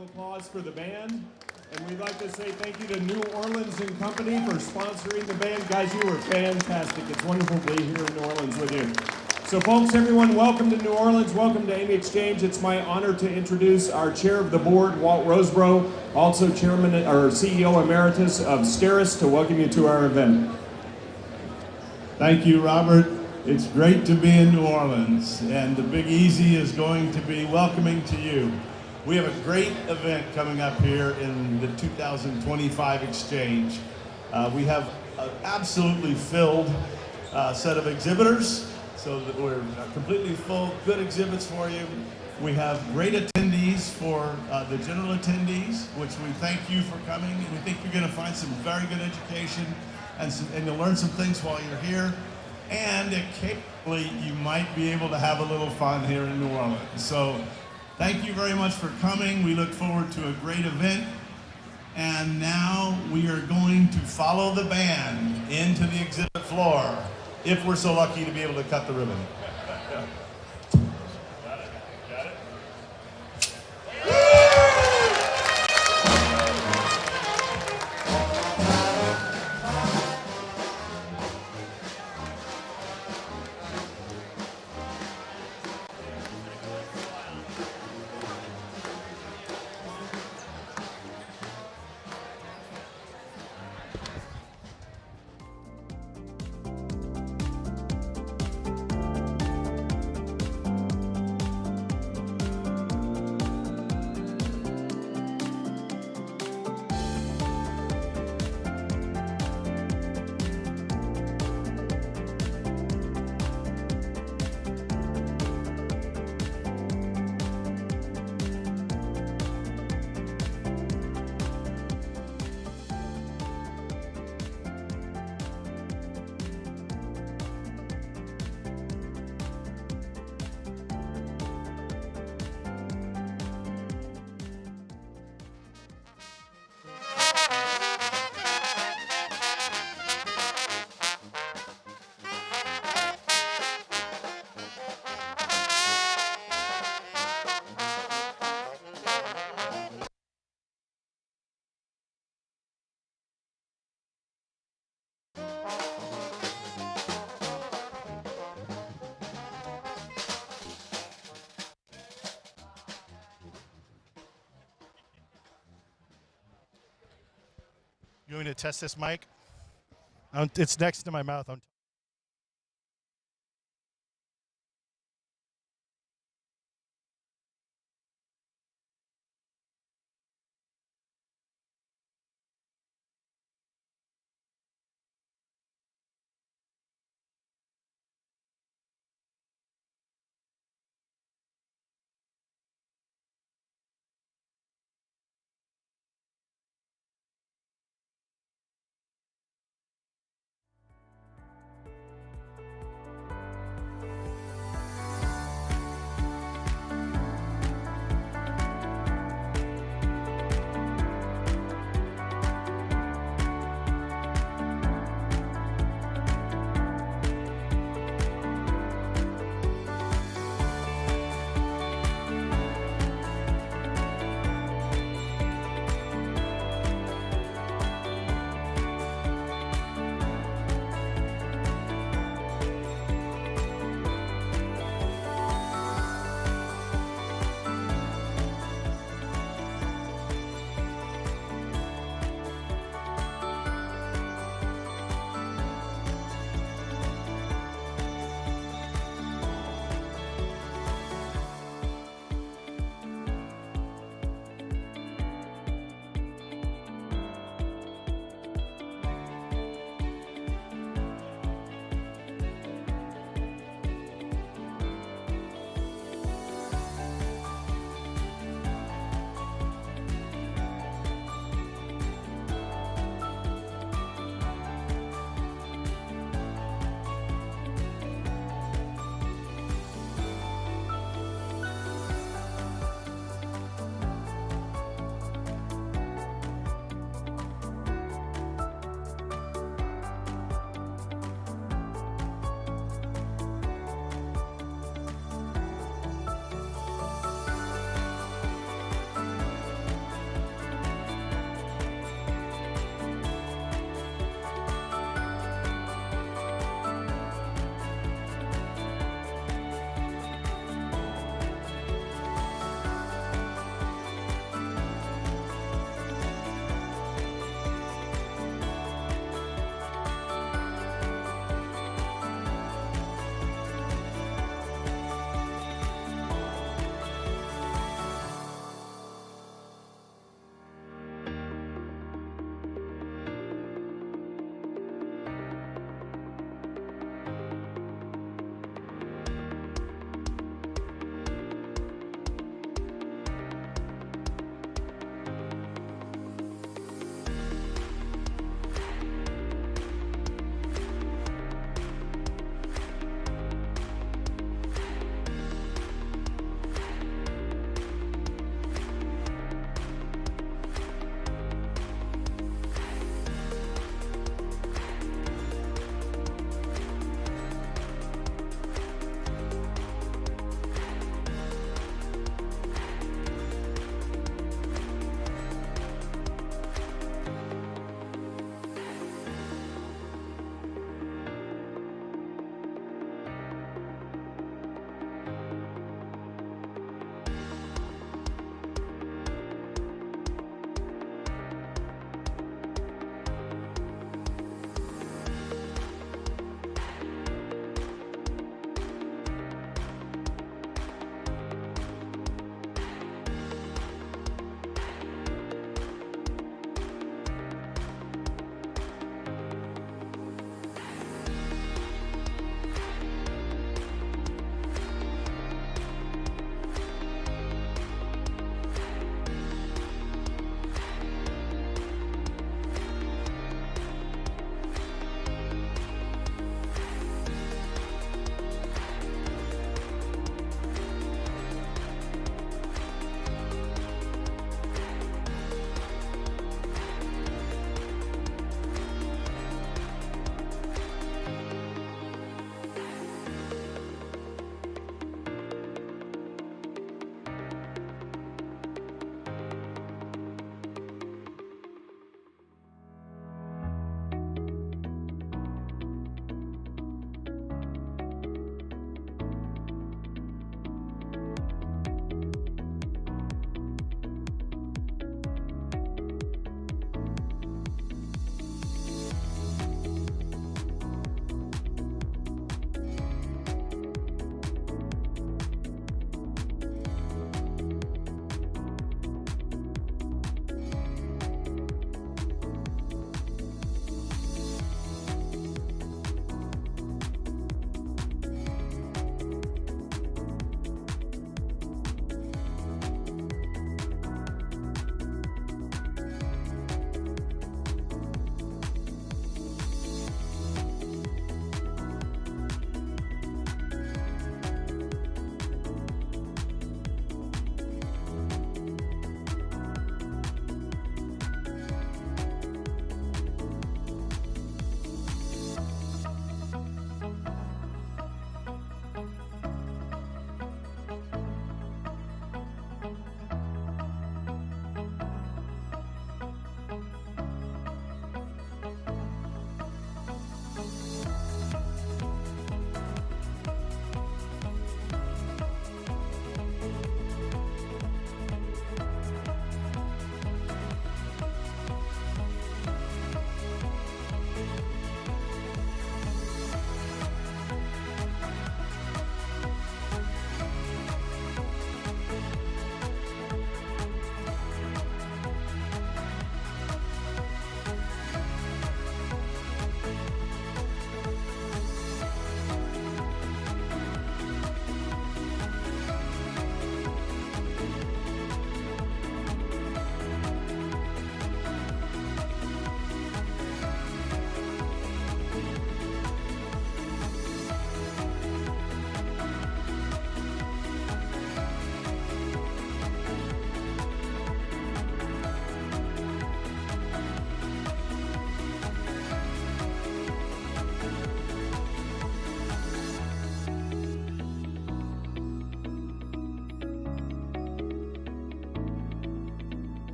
of applause for the band. And we'd like to say thank you to New Orleans and Company for sponsoring the band. Guys, you were fantastic. It's wonderful to be here in New Orleans with you. So folks, everyone, welcome to New Orleans. Welcome to Amy Exchange. It's my honor to introduce our chair of the board, Walt Roseborough, also chairman or CEO emeritus of Steris, to welcome you to our event. Thank you, Robert. It's great to be in New Orleans, and the Big Easy is going to be welcoming to you. We have a great event coming up here in the 2025 Exchange. We have an absolutely filled set of exhibitors, so that we're completely full, good exhibits for you. We have great attendees for the general attendees, which we thank you for coming, and we think you're going to find some very good education, and you'll learn some things while you're here. And occasionally, you might be able to have a little fun here in New Orleans. So thank you very much for coming. We look forward to a great event. And now we are going to follow the band into the exhibit floor, if we're so lucky to be able to cut the ribbon. You want me to test this mic? It's next to my mouth.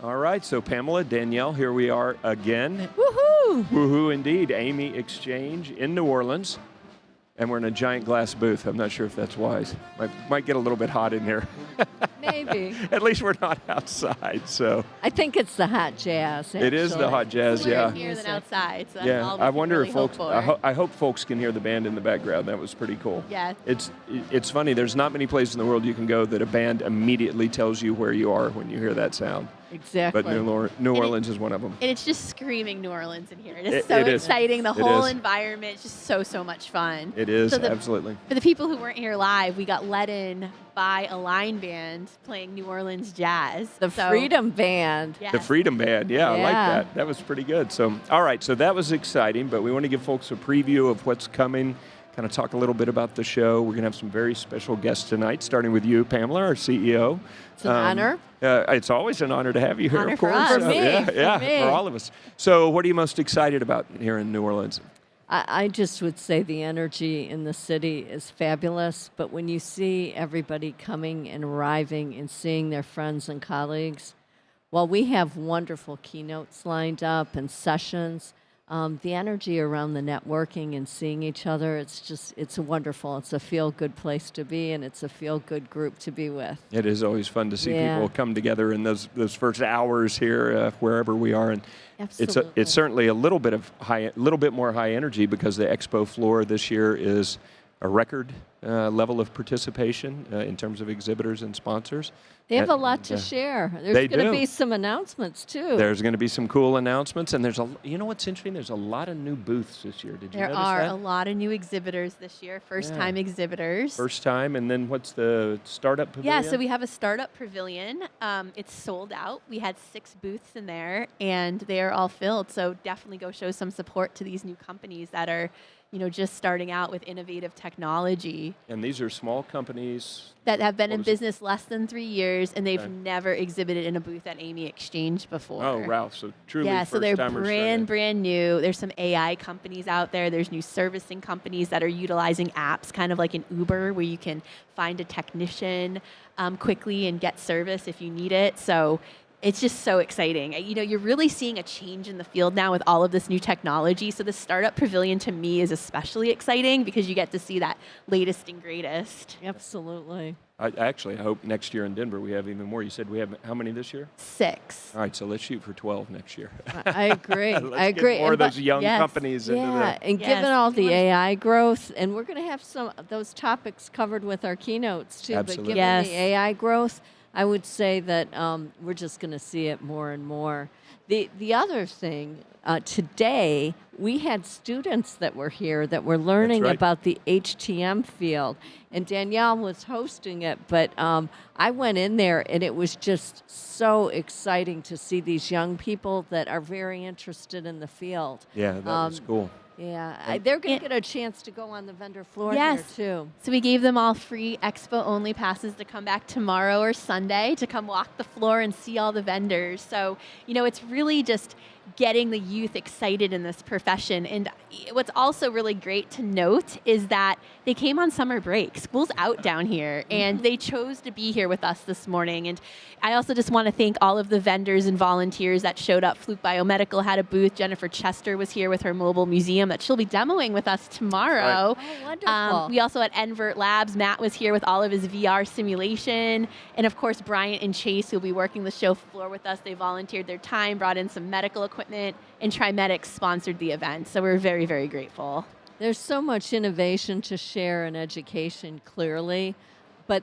All right, so Pamela, Danielle, here we are again. Woohoo! Woohoo indeed, Amy Exchange in New Orleans. And we're in a giant glass booth. I'm not sure if that's wise. Might get a little bit hot in here. Maybe. At least we're not outside, so. I think it's the hot jazz. It is the hot jazz, Cooler yeah. in here than outside. So that's Yeah, all we I can wonder really if hope folks, for. I hope folks can hear the band in the background. That was pretty cool. Yeah. It's funny, there's not many places in the world you can go that a band immediately tells you where you are when you hear that sound. Exactly. But New Orleans is one of them. And it's just screaming New Orleans in here. It is It so is. exciting. The It whole is. environment is just so much fun. It is, So absolutely. For the people who weren't here live, we got let in by a line band playing New Orleans jazz. The Freedom Band. Yes. The Freedom Band, yeah, I like Yeah. that. That was pretty good. So, all right, so that was exciting, but we want to give folks a preview of what's coming, kind of talk a little bit about the show. We're going to have some very special guests tonight, starting with you, Pamela, our CEO. It's an honor. It's always an honor to have you here, Honor of for course. us. For me, yeah, for me. for all of us. So, what are you most excited about here in New Orleans? I just would say the energy in the city is fabulous, but when you see everybody coming and arriving and seeing their friends and colleagues, while we have wonderful keynotes lined up and sessions, the energy around the networking and seeing each other, it's wonderful. It's a feel-good place to be, and it's a feel-good group to be with. It is always fun to see Yeah. people come together in those first hours here, wherever we are, and Absolutely. it's certainly a little bit more high energy because the expo floor this year is a record level of participation in terms of exhibitors and sponsors. They have a And, lot to share. they There's going do. to be some announcements, too. There's going to be some cool announcements, and you know what's interesting? There's a lot of new booths this year. Did you There notice are that? a lot of new exhibitors this year, first-time exhibitors. First time, and then what's the startup pavilion? Yeah, so we have a startup pavilion. It's sold out. We had 6 booths in there, and they are all filled. So definitely go show some support to these new companies that are, just starting out with innovative technology And these are small companies. that have been What in was it? business less than 3 years, and they've Okay. never exhibited in a booth at Amy Exchange before. Oh, Ralph. So truly Yeah, so they're first-timers brand new. There's some AI companies out there. There's new servicing companies that are utilizing apps, kind of like an Uber, where you can find a technician quickly and get service if you need it. So it's just so exciting. You're really seeing a change in the field now with all of this new technology. So the startup pavilion to me is especially exciting because you get to see that latest and greatest. Absolutely. I hope next year in Denver we have even more. You said we have how many this year? 6. All right, so let's shoot for 12 next year. I agree. Let's I agree. Get more of And those young yes. companies into Yeah, the. and Yes, given all we the want- AI growth, and we're going to have some of those topics covered with our keynotes too. Absolutely. But given Yes. the AI growth, I would say that we're just going to see it more and more. The other thing, today we had students that were here that were learning right. about the HTM field, and Danielle was hosting it. But I went in there, and it was just so exciting to see these young people that are very interested in the field. Yeah, that was cool. Yeah, they're going to get a chance to go on the vendor floor Yes. here, too. So we gave them all free expo-only passes to come back tomorrow or Sunday to come walk the floor and see all the vendors. So, it's really just getting the youth excited in this profession. And what's also really great to note is that they came on summer break. School's out down here, and they chose to be here with us this morning. And I also just want to thank all of the vendors and volunteers that showed up. Fluke Biomedical had a booth. Jennifer Chester was here with her mobile museum that she'll be demoing with us tomorrow. Oh, wonderful. We also had Envert Labs. Matt was here with all of his VR simulation. And of course, Bryant and Chase, who'll be working the show floor with us. They volunteered their time, brought in some medical equipment, and Trimedics sponsored the event. So we're very, very grateful. There's so much innovation to share in education, clearly, but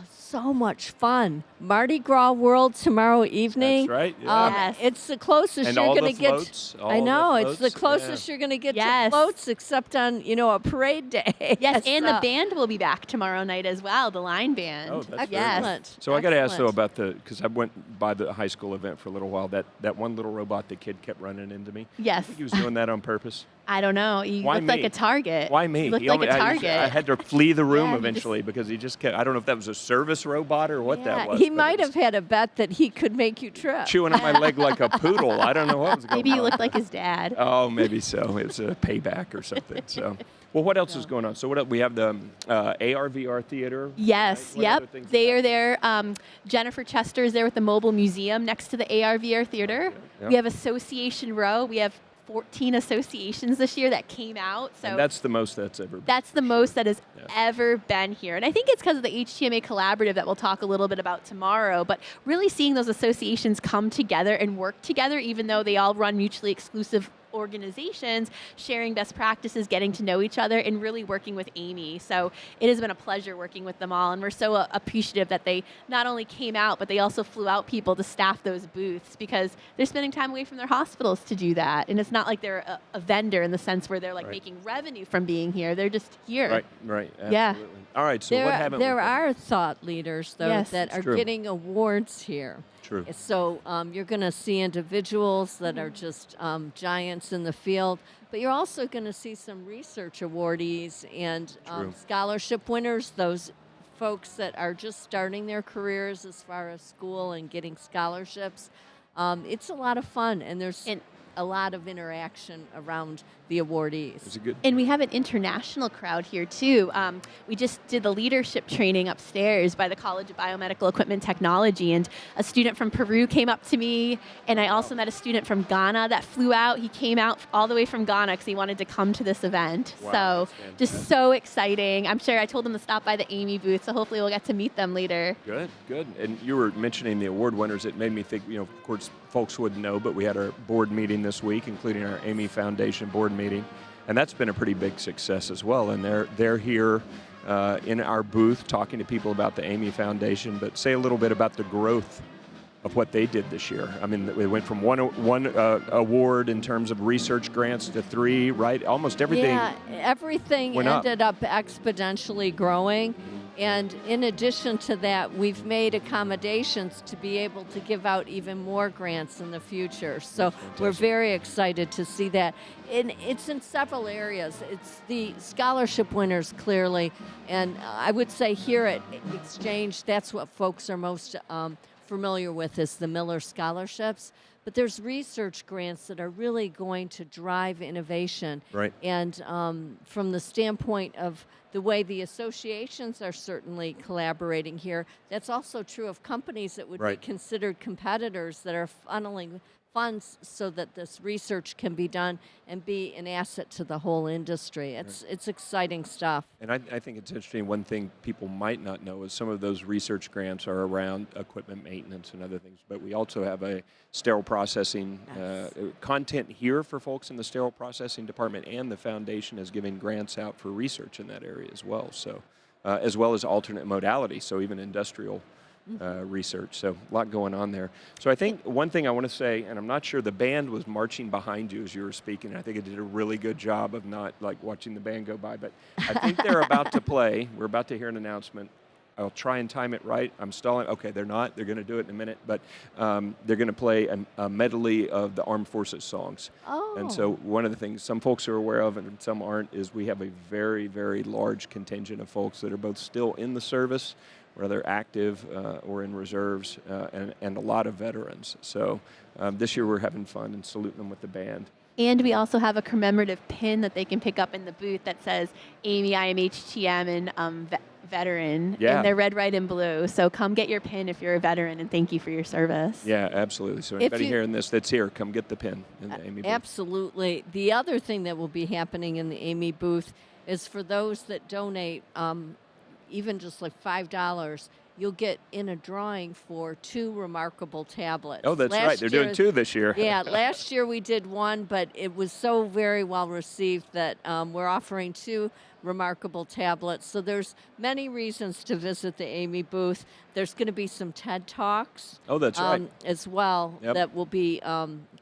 so much fun. Mardi Gras World tomorrow evening. That's right, yeah. Yes. It's the closest And you're all going the to get. floats, all I the know, it's the floats, closest yeah. you're going to get to Yes. floats, except on, a parade day. Yes, and So- the band will be back tomorrow night as well, the line band. Oh, that's yes. Excellent. So I got to ask though Excellent. about because I went by the high school event for a little while. That one little robot the kid kept running into me. Yes. I think he was doing that on purpose. I don't know. You Why looked like me? a target. Why me? You looked He like a almost- target. I had to flee the room Yeah, he eventually because he just kept. I don't know if that was a service robot or what that was. He but might it have had a bet that he could make you trip. chewing on my leg like a poodle. I don't know what was going on. Maybe you look like his dad. Oh, maybe so. It's a payback or something. So, well, what else is going on? So, what else? We have the AR/VR theater. Yes, right? What yep. other things They we are have? there. Jennifer Chester is there with the mobile museum next to the AR/VR theater. Yeah. We have Association Row. We have 14 associations this year that came out. So And that's the most that's ever been. that's the most that has Yeah. ever been here. And I think it's because of the HTMA collaborative that we'll talk a little bit about tomorrow. But really seeing those associations come together and work together, even though they all run mutually exclusive organizations, sharing best practices, getting to know each other, and really working with Amy. So it has been a pleasure working with them all, and we're so appreciative that they not only came out, but they also flew out people to staff those booths, because they're spending time away from their hospitals to do that. And it's not like they're a vendor in the sense where they're like Right. making revenue from being here. They're just here. Right. Absolutely. Yeah. All right. So what happened? There are thought leaders, though, Yes. that It's are true. getting awards here. True. So you're going to see individuals that are just giants in the field, but you're also going to see some research awardees and True. scholarship winners, those folks that are just starting their careers as far as school and getting scholarships. It's a lot of fun, and there's a lot of interaction around the awardees. It's a good. And we have an international crowd here, too. We just did the leadership training upstairs by the College of Biomedical Equipment Technology, and a student from Peru came up to me, and I also met a student from Ghana that flew out. He came out all the way from Ghana because he wanted to come to this event. Wow, So that's just fantastic. so exciting. I'm sure I told him to stop by the Amy booth, so hopefully we'll get to meet them later. Good. And you were mentioning the award winners. It made me think, of course, folks wouldn't know, but we had our board meeting this week, including our Amy Foundation board meeting. And that's been a pretty big success as well. And they're here in our booth talking to people about the Amy Foundation, but say a little bit about the growth of what they did this year. I mean, they went from one award in terms of research grants to 3, right? Almost everything. Yeah, everything went up. ended up exponentially growing. And in addition to that, we've made accommodations to be able to give out even more grants in the future. So we're very excited to see that. And it's in several areas. It's the scholarship winners, clearly. And I would say here at Exchange, that's what folks are most familiar with, is the Miller Scholarships. But there's research grants that are really going to drive innovation. Right. And from the standpoint of the way the associations are certainly collaborating here, that's also true of companies that would Right. be considered competitors that are funneling funds so that this research can be done and be an asset to the whole industry. It's exciting stuff. And I think it's interesting. One thing people might not know is some of those research grants are around equipment maintenance and other things. But we also have a sterile processing content here for folks in the sterile processing department, and the foundation is giving grants out for research in that area as well. So, as well as alternate modalities, so even industrial research. So a lot going on there. So I think one thing I want to say, and I'm not sure, the band was marching behind you as you were speaking. I think it did a really good job of not like watching the band go by, but I think they're about to play. We're about to hear an announcement. I'll try and time it right. I'm stalling. Okay, they're not. They're going to do it in a minute, but they're going to play a medley of the Armed Forces songs. Oh. And so one of the things some folks are aware of and some aren't is we have a very, very large contingent of folks that are both still in the service, whether active or in reserves, and a lot of veterans. So this year we're having fun and saluting them with the band. And we also have a commemorative pin that they can pick up in the booth that says Amy, I am HTM, and veteran. Yeah. And they're red, white, and blue. So come get your pin if you're a veteran, and thank you for your service. Yeah, absolutely. So anybody hearing this that's here, come get the pin in the Amy booth. Absolutely. The other thing that will be happening in the Amy booth is for those that donate even just like $5, you'll get in a drawing for 2 remarkable tablets. Oh, that's right. They're doing 2 this year. Yeah, last year we did 1, but it was so very well received that we're offering 2 remarkable tablets. So there's many reasons to visit the Amy booth. There's going to be some TED Talks. Oh, that's right. As well. Yep. That will be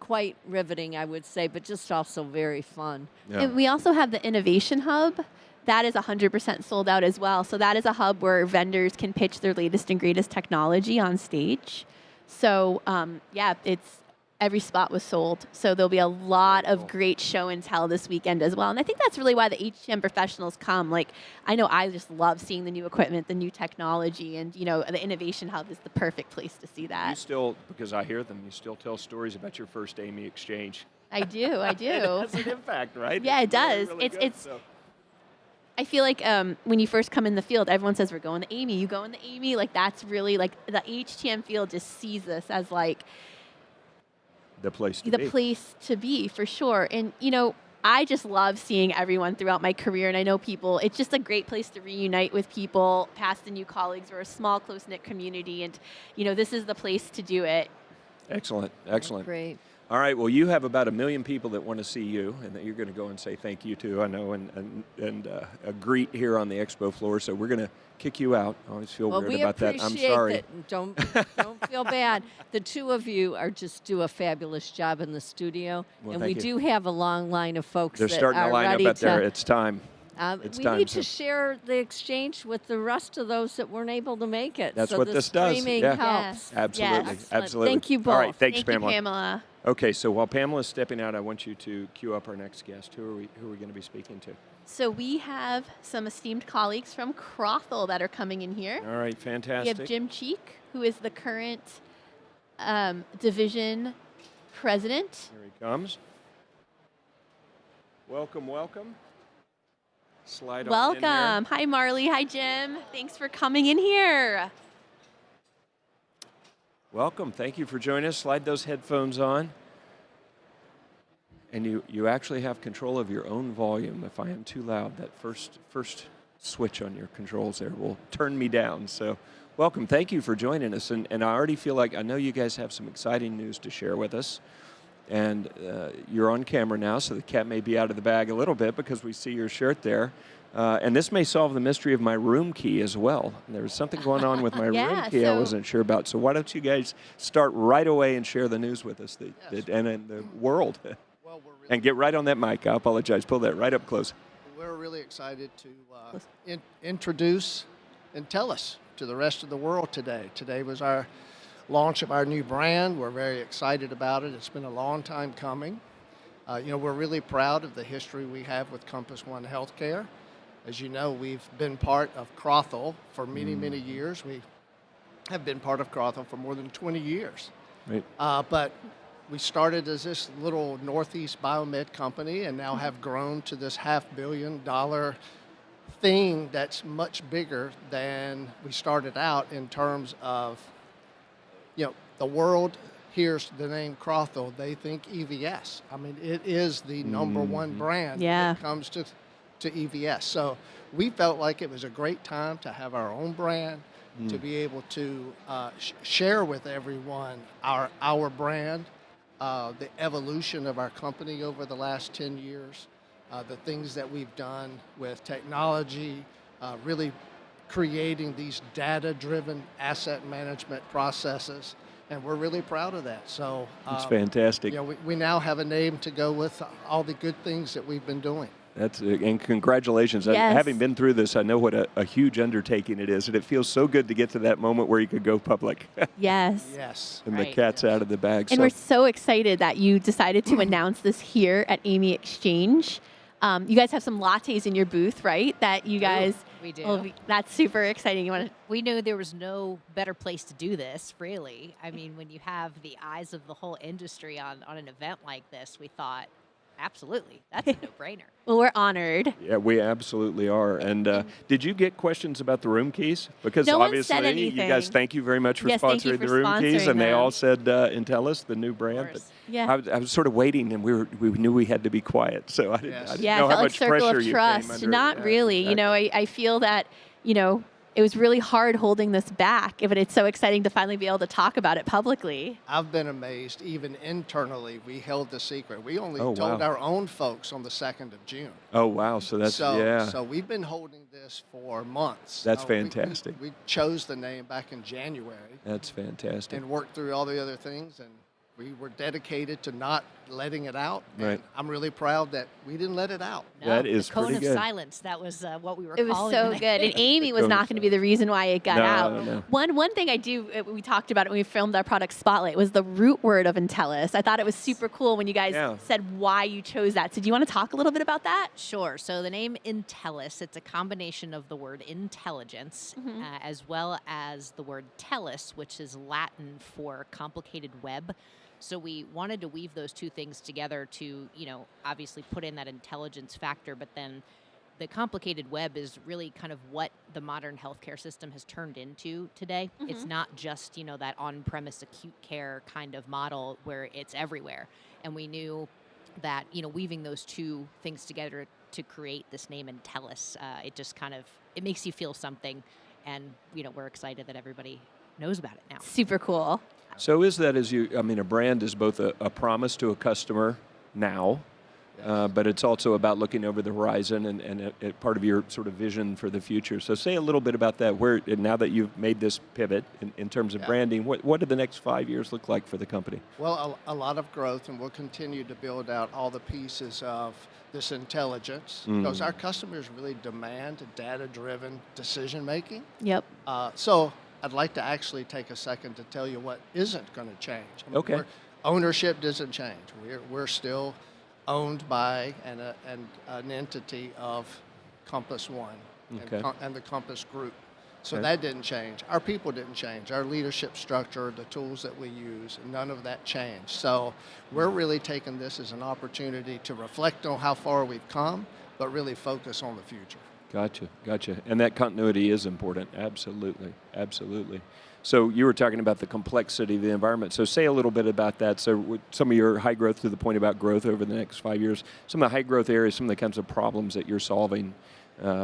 quite riveting, I would say, but just also very fun. Yeah. And we also have the Innovation Hub. That is 100% sold out as well. So that is a hub where vendors can pitch their latest and greatest technology on stage. So yeah, it's every spot was sold. So there'll be a lot Very of cool. great show and tell this weekend as well. And I think that's really why the HTM professionals come. Like, I know I just love seeing the new equipment, the new technology, and, the Innovation Hub is the perfect place to see You that. still, because I hear them, you still tell stories about your first Amy exchange. I do. It has an impact, right? Yeah, It's it really, does. really It's- good, it's- so. I feel like when you first come in the field, everyone says we're going to Amy. You go in the Amy, like that's really like the HTM field just sees this as like The place to the be. place to be for sure. And I just love seeing everyone throughout my career, and I know people. It's just a great place to reunite with people, past and new colleagues. We're a small, close knit community, and this is the place to do it. Excellent, excellent. Great. All right, well, you have about 1 million people that want to see you, and that you're going to go and say thank you to, I know, and greet here on the expo floor. So we're going to kick you out. I always feel Well, weird we about that. appreciate I'm sorry. that. Don't feel bad. The two of you are just do a fabulous job in the studio, Well, and we thank you. do have a long line of folks They're that starting are to line ready up out there. to. It's time. It's We time, need so- to share the exchange with the rest of those that weren't able to make it. That's so what the this does, streaming yeah. helps. Yes. Absolutely, Excellent. absolutely. Thank you All right, both. thanks, Thank Pamela. you, Pamela. Okay, so while Pamela's stepping out, I want you to queue up our next guest. Who are we going to be speaking to? So we have some esteemed colleagues from Crothall that are coming in here. All right, We fantastic. have Jim Cheek, who is the current division president. Here he comes. Welcome, welcome. Slide on in there. Welcome. Hi, Marley. Hi, Jim. Thanks for coming in here. Welcome. Thank you for joining us. Slide those headphones on. And you actually have control of your own volume. If I am too loud, that first switch on your controls there will turn me down. So welcome. Thank you for joining us. And I already feel like I know you guys have some exciting news to share with us. And you're on camera now, so the cat may be out of the bag a little bit because we see your shirt there. And this may solve the mystery of my room key as well. There was something going on with my Yeah, room key I so- wasn't sure about. So why don't you guys start right away and share the news with us and in the world. Well, And get right on that mic. I apologize. Pull that right up close. we're really excited to introduce Intellis to the rest of the world today. Today was our launch of our new brand. We're very excited about it. It's been a long time coming. We're really proud of the history we have with Compass One Healthcare. As you know, we've been part of Crothall for many, many years. We have been part of Crothall for more than 20 years. Right. But we started as this little Northeast biomed company and now have grown to this $500 million thing that's much bigger than we started out in terms of, the world hears the name Crothall, they think EVS. I mean, it is the number one brand when Yeah. it comes to EVS. So we felt like it was a great time to have our own brand, to be able to share with everyone our brand, the evolution of our company over the last 10 years, the things that we've done with technology, really creating these data-driven asset management processes, and we're really proud of that. So It's fantastic. we now have a name to go with all the good things that we've been doing. And congratulations. Yes. Having been through this, I know what a huge undertaking it is, and it feels so good to get to that moment where you could go public Yes. Yes. and Right. the cat's out of the bag. And we're so excited that you decided to announce this here at Amy Exchange. You guys have some lattes in your booth, right? That you guys. We do. That's super exciting. You want to? We knew there was no better place to do this, really. I mean, when you have the eyes of the whole industry on an event like this, we thought, absolutely, that's a no-brainer. Well, we're honored. Yeah, we absolutely are. And did you get questions about the room keys? Because No one obviously, said you guys, anything. thank you very much for Yes, thank you sponsoring for the room keys, sponsoring and they them. all said Intellis, the new brand. course. Yeah. I was sort of waiting, and we knew we had to be quiet, so I didn't, Yes. I didn't Yeah, know it how felt like much circle pressure of you trust. came under. Not Yeah, really. exactly. I feel that, it was really hard holding this back, but it's so exciting to finally be able to talk about it publicly. I've been amazed, even internally, we held the secret. We only Oh, told wow. our own folks on the 2nd of June. Oh wow! So that's So we've been holding this for months. That's We- fantastic. We chose the name back in January That's fantastic. and worked through all the other things, and We were dedicated to not letting it out. Right. And I'm really proud that we didn't let it out. No, That is the cone pretty of good. silence. That was what we were It was calling so it. good, and Amy was cone not of going to be the reason why it got No, out. no. One thing I do, we talked about it when we filmed our product spotlight, was the root word of Intellis. I thought it was super cool when you guys Yeah. said why you chose that. So do you want to talk a little bit about that? Sure. So the name Intellis, it's a combination of the word intelligence as well as the word tellus, which is Latin for complicated web. So we wanted to weave those two things together to, obviously put in that intelligence factor, but then the complicated web is really kind of what the modern healthcare system has turned into today. It's not just, that on-premise acute care kind of model where it's everywhere. And we knew that, weaving those two things together to create this name Intellis, it just kind of, it makes you feel something. And, we're excited that everybody knows about it now. Super cool. So is that a brand is both a promise to a customer now, but it's also about looking over the horizon and a part of your sort of vision for the future. So say a little bit about that. Now that you've made this pivot in terms of branding, what do the next 5 years look like for the company? Well, a lot of growth, and we'll continue to build out all the pieces of this intelligence because our customers really demand data-driven decision making. Yep. So I'd like to actually take a second to tell you what isn't going to change. Okay. Ownership doesn't change. We're still owned by an entity of Compass One and the Compass Group. So that didn't change. Our people didn't change. Our leadership structure, the tools that we use, none of that changed. So we're really taking this as an opportunity to reflect on how far we've come, but really focus on the future. Gotcha. And that continuity is important. Absolutely. So you were talking about the complexity of the environment. So say a little bit about that. So with some of your high growth, to the point about growth over the next 5 years, some of the high growth areas, some of the kinds of problems that you're solving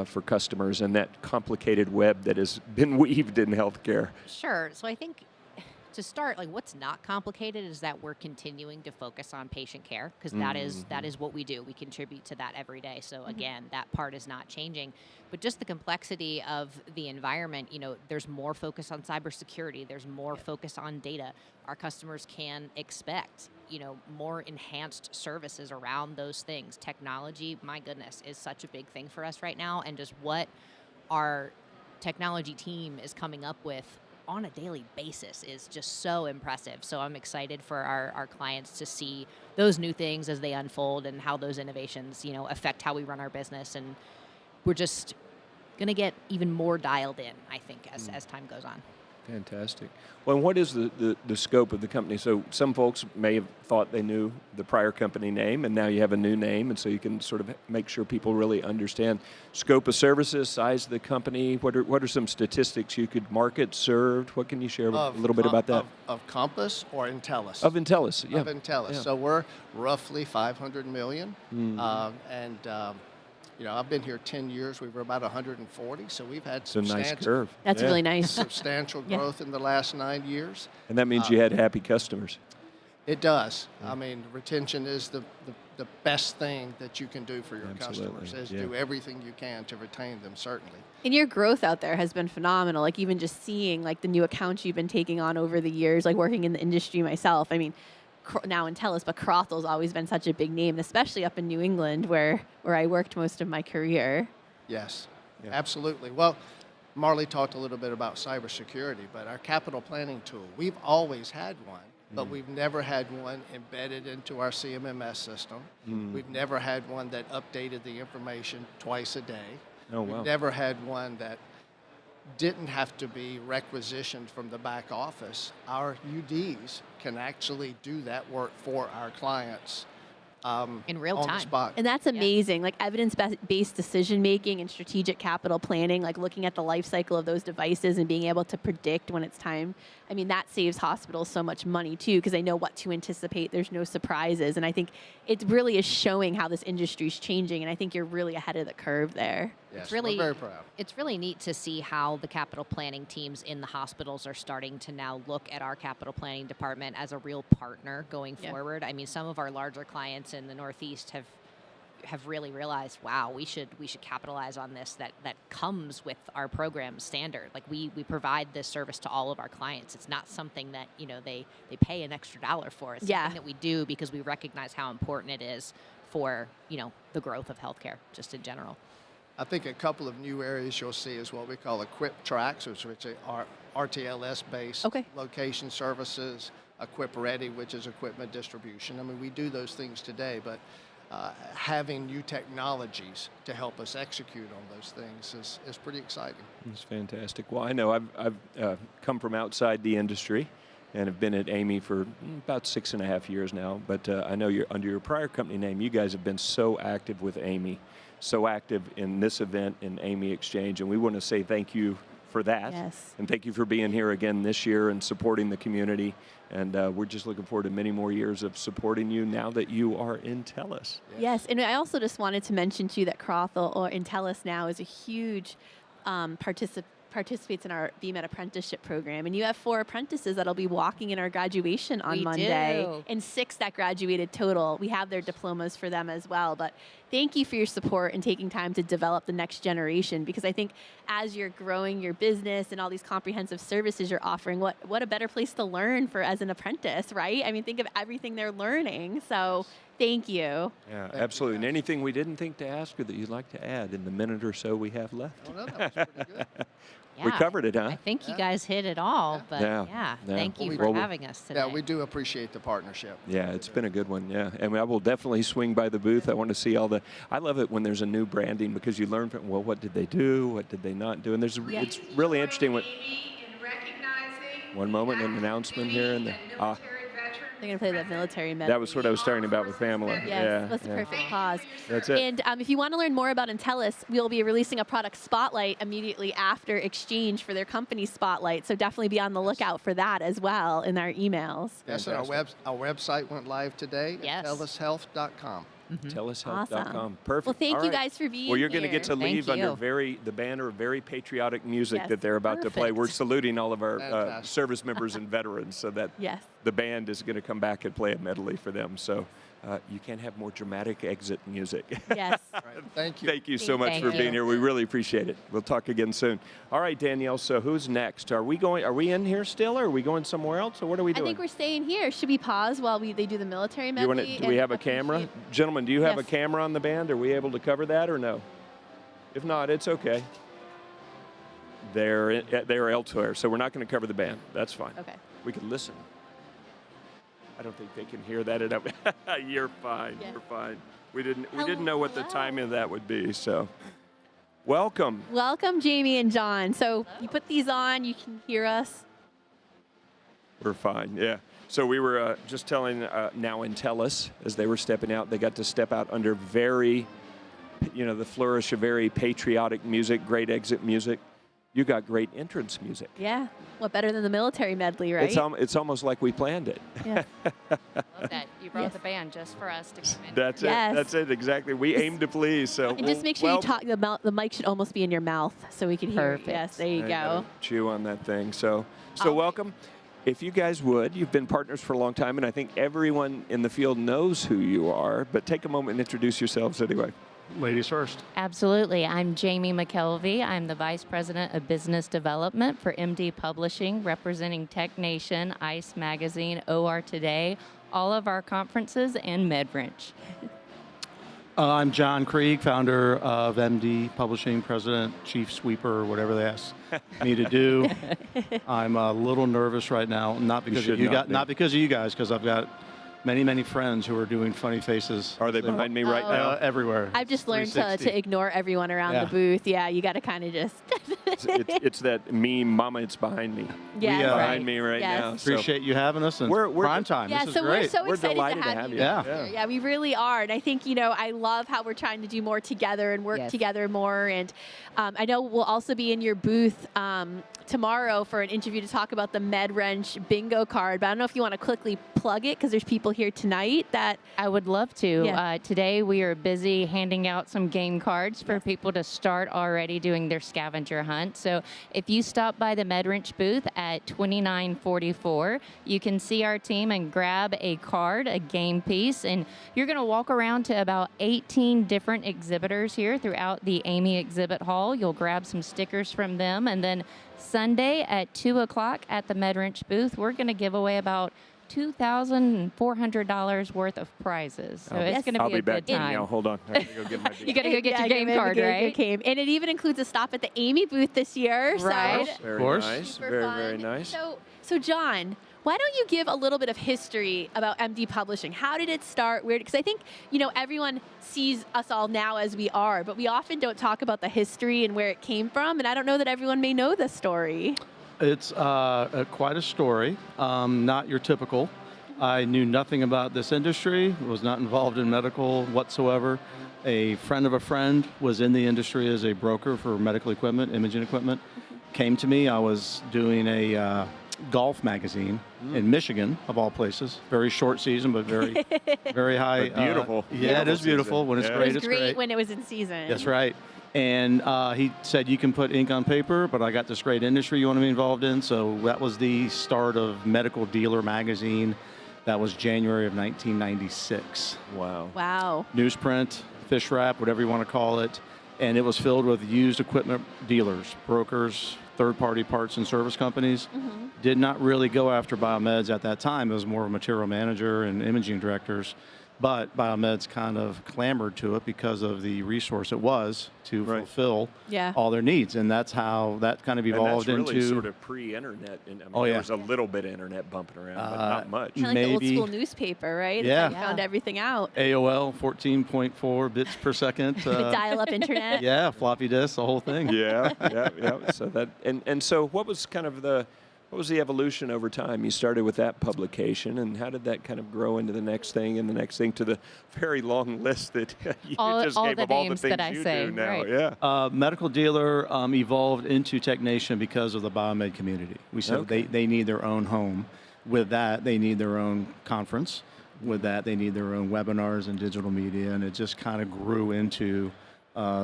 for customers and that complicated web that has been weaved in healthcare. Sure. So I think to start, what's not complicated is that we're continuing to focus on patient care because that is what we do. We contribute to that every day. So again, that part is not changing. But just the complexity of the environment, there's more focus on cybersecurity. There's more focus on data. Our customers can expect, more enhanced services around those things. Technology, my goodness, is such a big thing for us right now. And just what our technology team is coming up with on a daily basis is just so impressive. So I'm excited for our clients to see those new things as they unfold and how those innovations, affect how we run our business. And we're just going to get even more dialed in, I think, as time goes on. Fantastic. Well, and what is the scope of the company? So some folks may have thought they knew the prior company name, and now you have a new name, and so you can sort of make sure people really understand scope of services, size of the company. What are some statistics you could market, served? What can you share a little bit about that? Of Compass or Intellis? Of Intellis, yeah. Of Intellis. Yeah. So we're roughly 500 million, I've been here 10 years. We were about 140, so we've had It's a nice curve. That's really nice. substantial growth in the last 9 years. And that means you had happy customers. It does. I mean, retention is the best thing that you can do for your customers, is do everything you can to retain them, certainly. And your growth out there has been phenomenal. Even just seeing the new accounts you've been taking on over the years, working in the industry myself. I mean, now Intellis, but Crothel's always been such a big name, especially up in New England where I worked most of my career. Yes, absolutely. Well, Marley talked a little bit about cybersecurity, but our capital planning tool, we've always had one, but we've never had one embedded into our CMMS system. We've never had one that updated the information twice a day. Oh, wow. We've never had one that didn't have to be requisitioned from the back office. Our UDs can actually do that work for our clients in real on time. the spot. And that's amazing. Evidence-based decision-making and strategic capital planning, looking at the life cycle of those devices and being able to predict when it's time. I mean, that saves hospitals so much money, too, because they know what to anticipate. There's no surprises. And I think it really is showing how this industry is changing, and I think you're really ahead of the curve there. Yes, really, we're very proud. It's really neat to see how the capital planning teams in the hospitals are starting to now look at our capital planning department as a real partner going forward. I mean, some of our larger clients in the Northeast have have really realized, wow, we should capitalize on this. That comes with our program standard. Like we provide this service to all of our clients. It's not something that they pay an extra dollar for. It's something that we do because we recognize how important it is for the growth of healthcare just in general. I think a couple of new areas you'll see is what we call equip tracks, which are RTLS-based location services, Equip Ready, which is equipment distribution. I mean, we do those things today, but having new technologies to help us execute on those things is pretty exciting. It's fantastic. Well, I know I've come from outside the industry and have been at AAMI for about 6.5 years now, but I know you're under your prior company name, you guys have been so active with AAMI, so active in this event in AAMI Exchange, and we want to say thank you for that. Yes. And thank you for being here again this year and supporting the community. And we're just looking forward to many more years of supporting you now that you are in TELUS. Yes, and I also just wanted to mention too that Crothall or Intellis now is a huge participates in our BMED apprenticeship program, and you have 4 apprentices that'll be walking in our graduation on Monday, and 6 that graduated total. We have their diplomas for them as well, but thank you for your support and taking time to develop the next generation, because I think as you're growing your business and all these comprehensive services you're offering, what a better place to learn for as an apprentice, right? I mean, think of everything they're learning, so thank you. Yeah, absolutely. And anything we didn't think to ask or that you'd like to add in the minute or so we have left? Oh, no, that was pretty good. We covered it, huh? I think you guys hit it all, but thank you for having us today. Yeah, we do appreciate the partnership. Yeah, it's been a good one, yeah. And I will definitely swing by the booth. I want to see I love it when there's a new branding because you learn from, well, what did they do? What did they not do? And it's really interesting. One moment, an announcement here. They're going to play that military medley. That was what I was talking about with Pamela. Yes, that's the perfect pause. That's it. And if you want to learn more about Intellis, we'll be releasing a product spotlight immediately after Exchange for their company spotlight. So definitely be on the lookout for that as well in our emails. Yes, and our website went live today at tellushealth.com. TELUShealth.com. Awesome. Perfect. Well, thank you guys for being here. Well, you're going to get to leave Thank under you. the banner of very patriotic music Yes, that they're about to play. perfect. We're saluting all of our Fantastic. service members and veterans so that Yes. the band is going to come back and play a medley for them. So you can't have more dramatic exit music. Yes. Right. Thank you. Thank you so much Thank for you. being here. We really appreciate it. We'll talk again soon. All right, Danielle, so who's next? Are we in here still, or are we going somewhere else, or what are we I doing? think we're staying here. Should we pause while they do the military Do medley? we have a camera? Gentlemen, do you have a Yes. camera on the band? Are we able to cover that or no? If not, it's okay. They're elsewhere, so we're not going to cover the band. That's fine. Okay. We can listen. I don't think they can hear that enough. You're fine. Yeah. You're fine. We didn't know what the Hello. timing of that would be, so welcome. Welcome, Jamie and John. So you put these on, you can hear us. We're fine, yeah. So we were just telling now Intellis, as they were stepping out, they got to step out under the flourish of very patriotic music, great exit music. You got great entrance music. Yeah. What better than the military medley, right? It's almost like we planned it. Yeah. Love that. You brought Yes. the band just for us to come in. That's Yes. it. That's it, exactly. We aim to please. So And just make sure you talk. The mic should almost be in your mouth so we can hear. Perfect. Yes, there you I go. gotta chew on that thing. So Oh. welcome. If you guys would, you've been partners for a long time, and I think everyone in the field knows who you are, but take a moment and introduce yourselves anyway. Ladies first. Absolutely. I'm Jamie McKelvey. I'm the Vice President of Business Development for MD Publishing, representing Tech Nation, ICE Magazine, OR Today, all of our conferences, and MedWrench. I'm John Krieg, founder of MD Publishing, president, chief sweeper, or whatever they ask me to do. I'm a little nervous right now, not because should of you not guys, be. not because of you guys, because I've got many friends who are doing funny faces. Are they behind me right now? Everywhere. I've just learned to 360. ignore everyone around Yeah. the booth. Yeah, you got to kind of just. It's that meme, Mama, it's behind me. Yes, We, Behind me right Yes. now. So Appreciate you having us and We're- prime time. Yeah, this is so we're great. so We're excited delighted to have you. Yeah. here. Yeah, we really are, and I think I love how we're trying to do more together and work Yes. together more. And I know we'll also be in your booth tomorrow for an interview to talk about the MedWrench bingo card. But I don't know if you want to quickly plug it because there's people here tonight that I would love to. Yeah. Today we are busy handing out some game cards for people to start already doing their scavenger hunt. So if you stop by the MedWrench booth at 2944, you can see our team and grab a card, a game piece, and you're going to walk around to about 18 different exhibitors here throughout the Amy Exhibit Hall. You'll grab some stickers from them, and then Sunday at 2 o'clock at the MedWrench booth, we're going to give away about $2,400 worth of prizes. So it's going to I'll be be a back good to you time. now. Hold on. I gotta go get my You got to go get your game give card, it a right? game. And it even includes a stop at the Amy booth this year. Right. So Very course. nice. super Very, fun. very nice. So John, why don't you give a little bit of history about MD Publishing? How did it start? Where? Because I think everyone sees us all now as we are, but we often don't talk about the history and where it came from. And I don't know that everyone may know the story. It's quite a story, not your typical. I knew nothing about this industry, was not involved in medical whatsoever. A friend of a friend was in the industry as a broker for medical equipment, imaging equipment, came to me. I was doing a golf magazine in Michigan, of all places. Very short season, but very, very high. But beautiful. Yeah, it is beautiful. Season. When it's Yeah. great, It was it's great great. when it was in season. That's right. And he said, you can put ink on paper, but I got this great industry you want to be involved in. So that was the start of Medical Dealer Magazine. That was January of 1996. Wow. Wow. Newsprint, fish wrap, whatever you want to call it. And it was filled with used equipment dealers, brokers, third-party parts and service companies. Did not really go after biomeds at that time. It was more of a material manager and imaging directors. But biomeds kind of clamored to it because of the resource it was to fulfill all their needs. And that's how that kind of evolved and that's really into sort of pre-internet. And I mean, Oh, yeah. there was a little bit of internet bumping around, but not much. Kind of like the old Maybe. school newspaper, right? Yeah. That's how you found everything out. AOL 14.4 bits per second. Dial-up internet. Yeah, floppy disk, the whole thing. Yeah. So that and so what was kind of what was the evolution over time? You started with that publication, and how did that kind of grow into the next thing and the next thing to the very long list that you just all gave the of all the names things that I you say, do now? right. Yeah. Medical Dealer evolved into Technation because of the biomed community. We said they need their own home. With that, they need their own conference. With that, they need their own webinars and digital media, and it just kind of grew into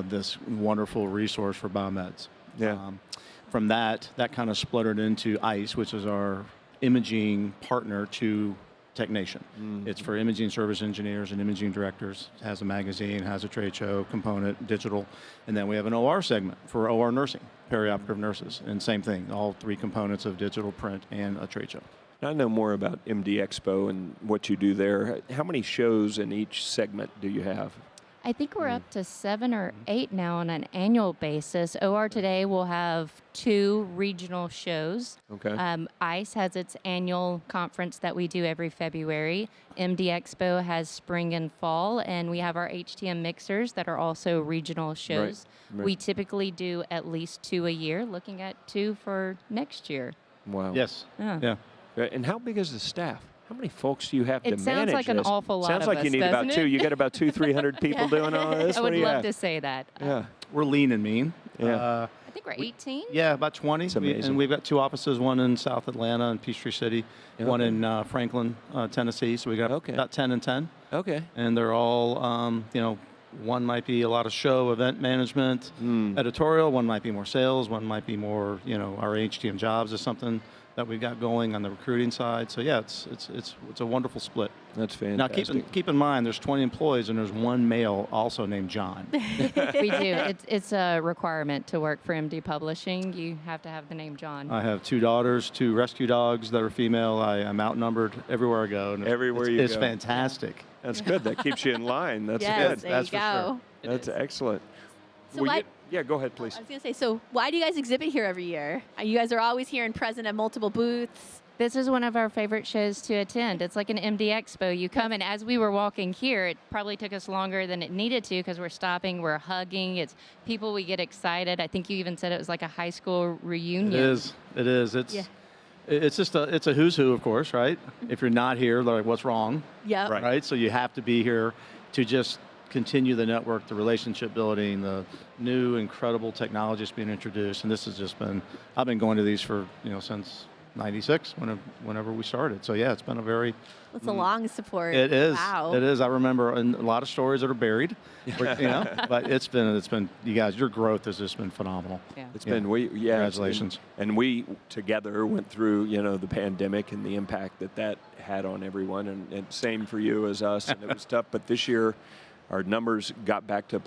this wonderful resource for biomeds. Yeah. From that kind of spluttered into ICE, which is our imaging partner to Technation. It's for imaging service engineers and imaging directors. It has a magazine, has a trade show component, digital. And then we have an OR segment for OR nursing, perioperative nurses. And same thing, all three components of digital, print, and a trade show. I know more about MD Expo and what you do there. How many shows in each segment do you have? I think we're up to 7 or 8 now on an annual basis. OR Today will have 2 regional shows. Okay. ICE has its annual conference that we do every February. MD Expo has spring and fall, and we have our HTM mixers that are also regional shows. Right. We typically do at least 2 a year, looking at 2 for next year. Wow. Yes. Yeah. And how big is the staff? How many folks do you have to manage? It sounds like an this? awful lot Sounds of like us, you need about doesn't 2. it? You got about 200-300 people doing all this. I What would do you love have? to say that. Yeah. We're lean and mean. Yeah. I think we're 18. Yeah, about 20. It's amazing. And we've got 2 offices, one in South Atlanta and Peachtree City, one in Franklin, Tennessee. So we got about 10 and 10. Okay. And they're all, one might be a lot of show, event management, editorial. One might be more sales. One might be more, our HTM jobs is something that we've got going on the recruiting side. So yeah, it's a wonderful split. That's Now fantastic. keep in mind, there's 20 employees and there's one male also named John. We do. It's a requirement to work for MD Publishing. You have to have the name John. I have 2 daughters, 2 rescue dogs that are female. I'm outnumbered everywhere I go. And Everywhere you it's go. fantastic. That's good. That keeps you in line. That's Yes, good. there That's you for go. sure. That's excellent. So Well, why- yeah, go ahead, please. I was going to say, so why do you guys exhibit here every year? You guys are always here and present at multiple booths. This is one of our favorite shows to attend. It's like an MD Expo. You come, and as we were walking here, it probably took us longer than it needed to because we're stopping, we're hugging. It's people, we get excited. I think you even said it was like a high school reunion. It is. It's just it's a who's who, of course, right? If you're not here, like, what's wrong? Yeah. Right. So you have to be here to just continue the network, the relationship building, the new incredible technologies being introduced. And this has just been, I've been going to these for, since 96 whenever we started. So yeah, it's been a very That's a long support. it is. Wow. It is. I remember a lot of stories that are buried, but it's been you guys, your growth has just been phenomenal. Yeah. It's been Congratulations. And we together went through the pandemic and the impact that had on everyone, and same for you as us. And it was tough, but this year our numbers got back to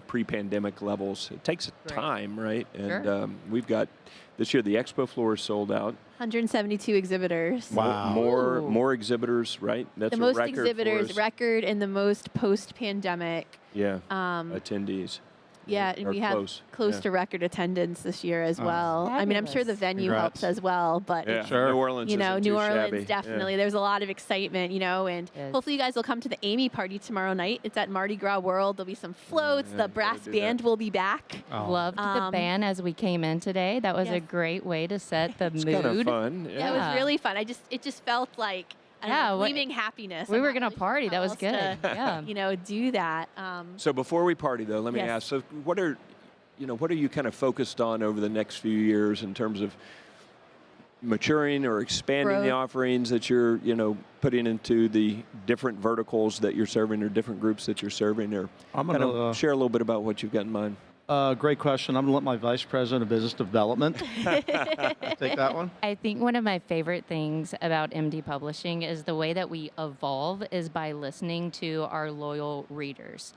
pre-pandemic levels. It takes time, right? And Sure. we've got this year the expo floor is sold out. 172 exhibitors. Wow. More exhibitors, right? That's The a most record for exhibitors, us. record, and the most post-pandemic. Yeah. Attendees. Yeah, and Or we have close yeah. to record attendance this year as well. I mean, I'm sure the Fabulous. venue Congrats. helps as well, but Yeah, Sure. New Orleans New isn't too Orleans shabby. definitely. There's a lot of excitement, and Yes. hopefully you guys will come to the Amy party tomorrow night. It's at Mardi Gras World. There'll be some floats. yeah, The gotta brass do band that. will be back. Oh. Loved the Um, band as we came in today. That was a yes. great way to set the It's mood. kind of fun. Yeah, it was Yeah. really fun. It just felt like Yeah, what- gleaming happiness. We I'm were not gonna really sure party. how That was else good. to, Yeah. do that. So before we party, though, let me Yes. ask. So what are you kind of focused on over the next few years in terms of maturing or expanding the Growth. offerings that you're putting into the different verticals that you're serving or different groups that you're serving, or I'm kind gonna of share a little bit about what you've got in mind? great question. I'm gonna let my vice president of business development take that one. I think one of my favorite things about MD Publishing is the way that we evolve is by listening to our loyal readers.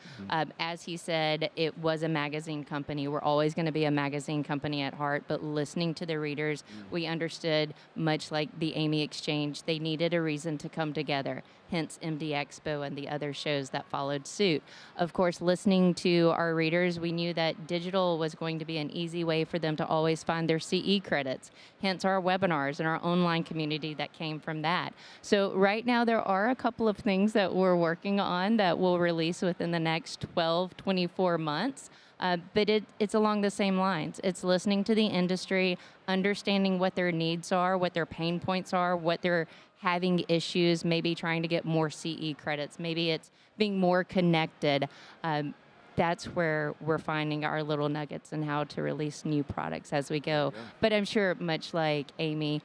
As he said, it was a magazine company. We're always going to be a magazine company at heart, but listening to the readers, we understood, much like the Amy Exchange, they needed a reason to come together. Hence MD Expo and the other shows that followed suit. Of course, listening to our readers, we knew that digital was going to be an easy way for them to always find their CE credits. Hence our webinars and our online community that came from that. So right now there are a couple of things that we're working on that we'll release within the next 12, 24 months. But it's along the same lines. It's listening to the industry, understanding what their needs are, what their pain points are, what they're having issues, maybe trying to get more CE credits. Maybe it's being more connected. That's where we're finding our little nuggets and how to release new products as we go. But I'm sure, much like Amy,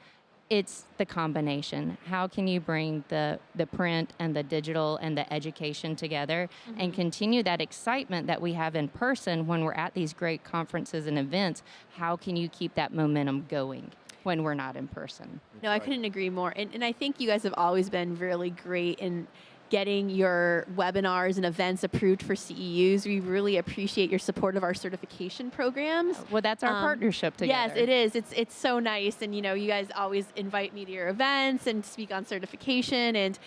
it's the combination. How can you bring the print and the digital and the education together and continue that excitement that we have in person when we're at these great conferences and events? How can you keep that momentum going when we're not in person? No, I couldn't agree more. And I think you guys have always been really great in getting your webinars and events approved for CEUs. We really appreciate your support of our certification programs. Well, that's our partnership together. Yes, it is. It's so nice. And, you guys always invite me to your events and speak on certification. And,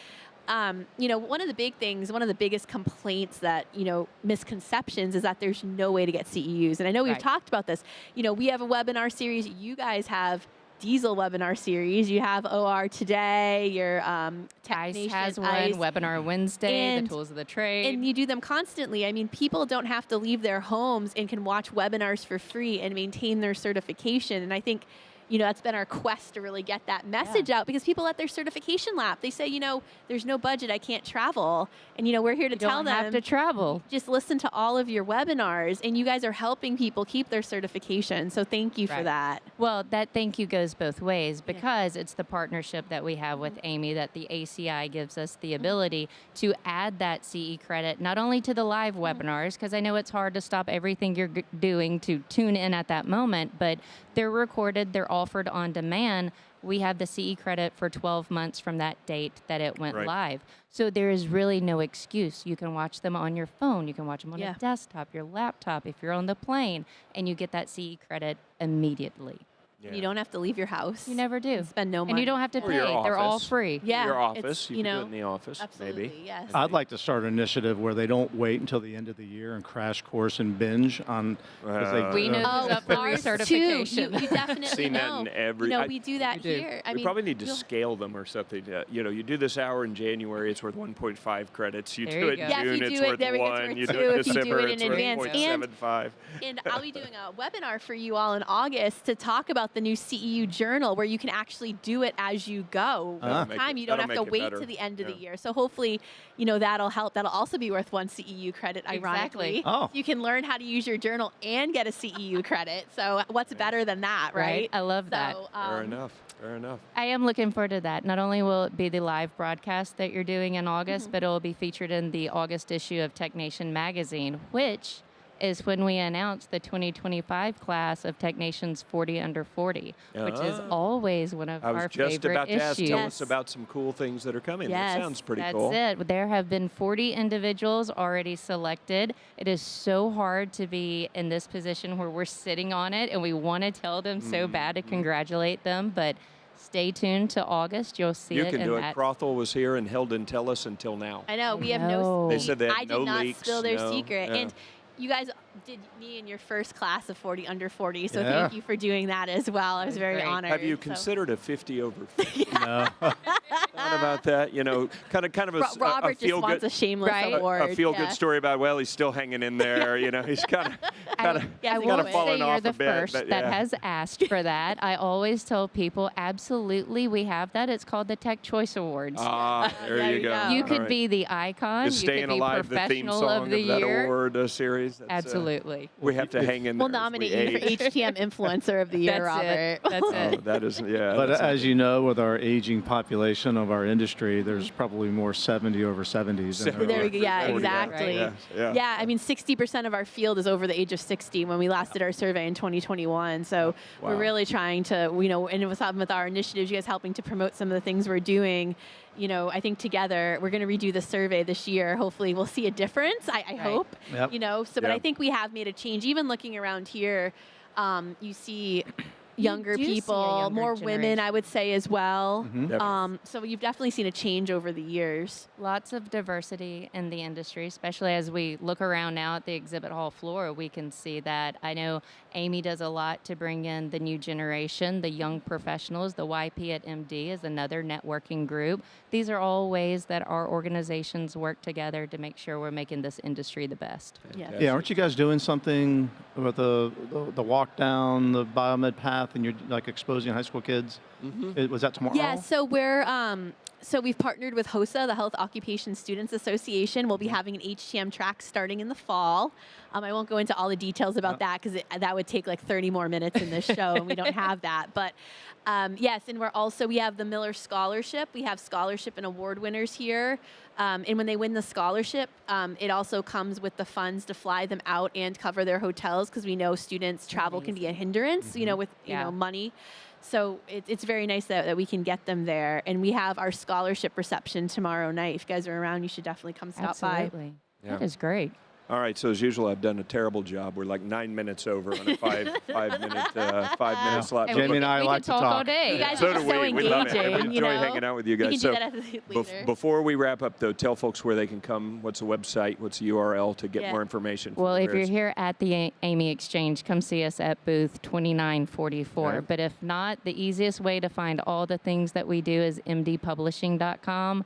one of the big things, one of the biggest complaints that, misconceptions is that there's no way to get CEUs. And I know we've Right. talked about this. We have a webinar series. You guys have Diesel webinar series. You have OR Today, your Tech ICE Nation, has one, ICE. Webinar Wednesday, And- the tools of the trade. And you do them constantly. I mean, people don't have to leave their homes and can watch webinars for free and maintain their certification. And I think, that's been our quest to really get that message out, because people let their certification lapse. They say, there's no budget, I can't travel. And, we're here to you tell don't them, have to travel. just listen to all of your webinars, and you guys are helping people keep their certification. So thank you for Right. that. Well, that thank you goes both ways, because it's the partnership that we have with Amy that the ACI gives us the ability to add that CE credit not only to the live webinars, because I know it's hard to stop everything you're doing to tune in at that moment, but they're recorded, they're offered on demand. We have the CE credit for 12 months from that date that it went Right. live. So there is really no excuse. You can watch them on your phone. You can watch them on Yeah. a desktop, your laptop, if you're on the plane, and you get that CE credit immediately. You don't have to leave your house. You never do. Spend no money. And you don't have to Or pay. your They're all office. free. Yeah, Your it's, office. You can do it in the office, Absolutely, maybe. yes. I'd like to start an initiative where they don't wait until the end of the year and crash course and binge on. 'cause they- We know who's up for ours recertification. Too. You definitely Seen that know. in every- we do that We do. here. I We mean, probably need to you'll- scale them or something. You do this hour in January, it's worth 1.5 credits. You There do you it go. in Yeah, if June, you it's do it, worth there we go, 1. it's You worth do 2 it in if you do December, it in it's worth advance. 0.75. And I'll be doing a webinar for you all in August to talk about about the new CEU journal where you can actually do it as you go. You don't have to wait to the end of the year. So hopefully, that'll help. That'll also be worth 1 CEU credit, ironically. Exactly. Oh. You can learn how to use your journal and get a CEU credit. So what's better than that, right? I love that. Fair enough. Fair enough. I am looking forward to that. Not only will it be the live broadcast that you're doing in August, but it will be featured in the August issue of TechNation magazine, which is when we announce the 2025 class of TechNation's 40 Under 40, which is always one of our favorite issues. I was just about to ask, tell us about some cool things that are coming. That sounds pretty cool. That's it. There have been 40 individuals already selected. It is so hard to be in this position where we're sitting on it, and we want to tell them so bad to congratulate them, but stay tuned to August. You'll see it. You can do it. Crothall was here and held in tell us until now. I know. We have no. They said they had I no did not leaks, spill their no- secret. yeah. And you guys did me in your first class of 40 Under 40. So thank you for doing that as well. I was very honored. Have you considered a 50 over 50? No. Thought about that, kind of a Robert a just feel wants good, a shameless award. a feel good story about, well, he's still hanging in there. He's kind of I will say falling you're off the a bit. first but that yeah. has asked for that. I always tell people, absolutely, we have that. It's called the Tech Choice Awards. There you go. You All could right. be the icon. Is You could Staying be Alive the theme professional song of the that year. award series? That's, Absolutely. we have to hang in there. We'll nominate you for HTM Influencer of the Year, That's Robert. it. That's it. That is, yeah. But that's as you know, with our aging population of our industry, there's probably more 70 over 70s. than There we are go. Yeah, 40, exactly. yeah. I mean, 60% of our field is over the age of 60 when we last did our survey in 2021. So we're really trying to, and with our initiatives, you guys helping to promote some of the things we're doing. I think together we're going to redo the survey this year. Hopefully, we'll see a difference. I hope. Yep. But I think we have made a change. Even looking around here, you see younger do see a people, younger more women, generation. I would say as well. Definitely. So you've definitely seen a change over the years. Lots of diversity in the industry, especially as we look around now at the exhibit hall floor. We can see that. I know Amy does a lot to bring in the new generation, the young professionals. The YP at MD is another networking group. These are all ways that our organizations work together to make sure we're making this industry the best. Yeah, aren't you guys doing something about the walk down the biomed path and you're like exposing high school kids? Was that tomorrow? Yeah, so we've partnered with HOSA, the Health Occupation Students Association. We'll be having an HTM track starting in the fall. I won't go into all the details about that because that would take like 30 more minutes in this show, and we don't have that. But yes, and we have the Miller Scholarship. We have scholarship and award winners here. And when they win the scholarship, it also comes with the funds to fly them out and cover their hotels because we know students' travel can be a hindrance, with money. So it's very nice that we can get them there. And we have our scholarship reception tomorrow night. If you guys are around, you should definitely come stop by. Absolutely. That is great. All right, so as usual, I've done a terrible job. We're like 9 minutes over on a five minute slot. Jamie and I we like could to talk talk. all day. You guys So are do just so we. We love it. engaging. We enjoy hanging out with you guys. We can So do that later. before we wrap up, though, tell folks where they can come. What's the website? What's the URL to get more information? Well, if you're here at the Amy Exchange, come see us at booth 2944. Okay. But if not, the easiest way to find all the things that we do is mdpublishing.com.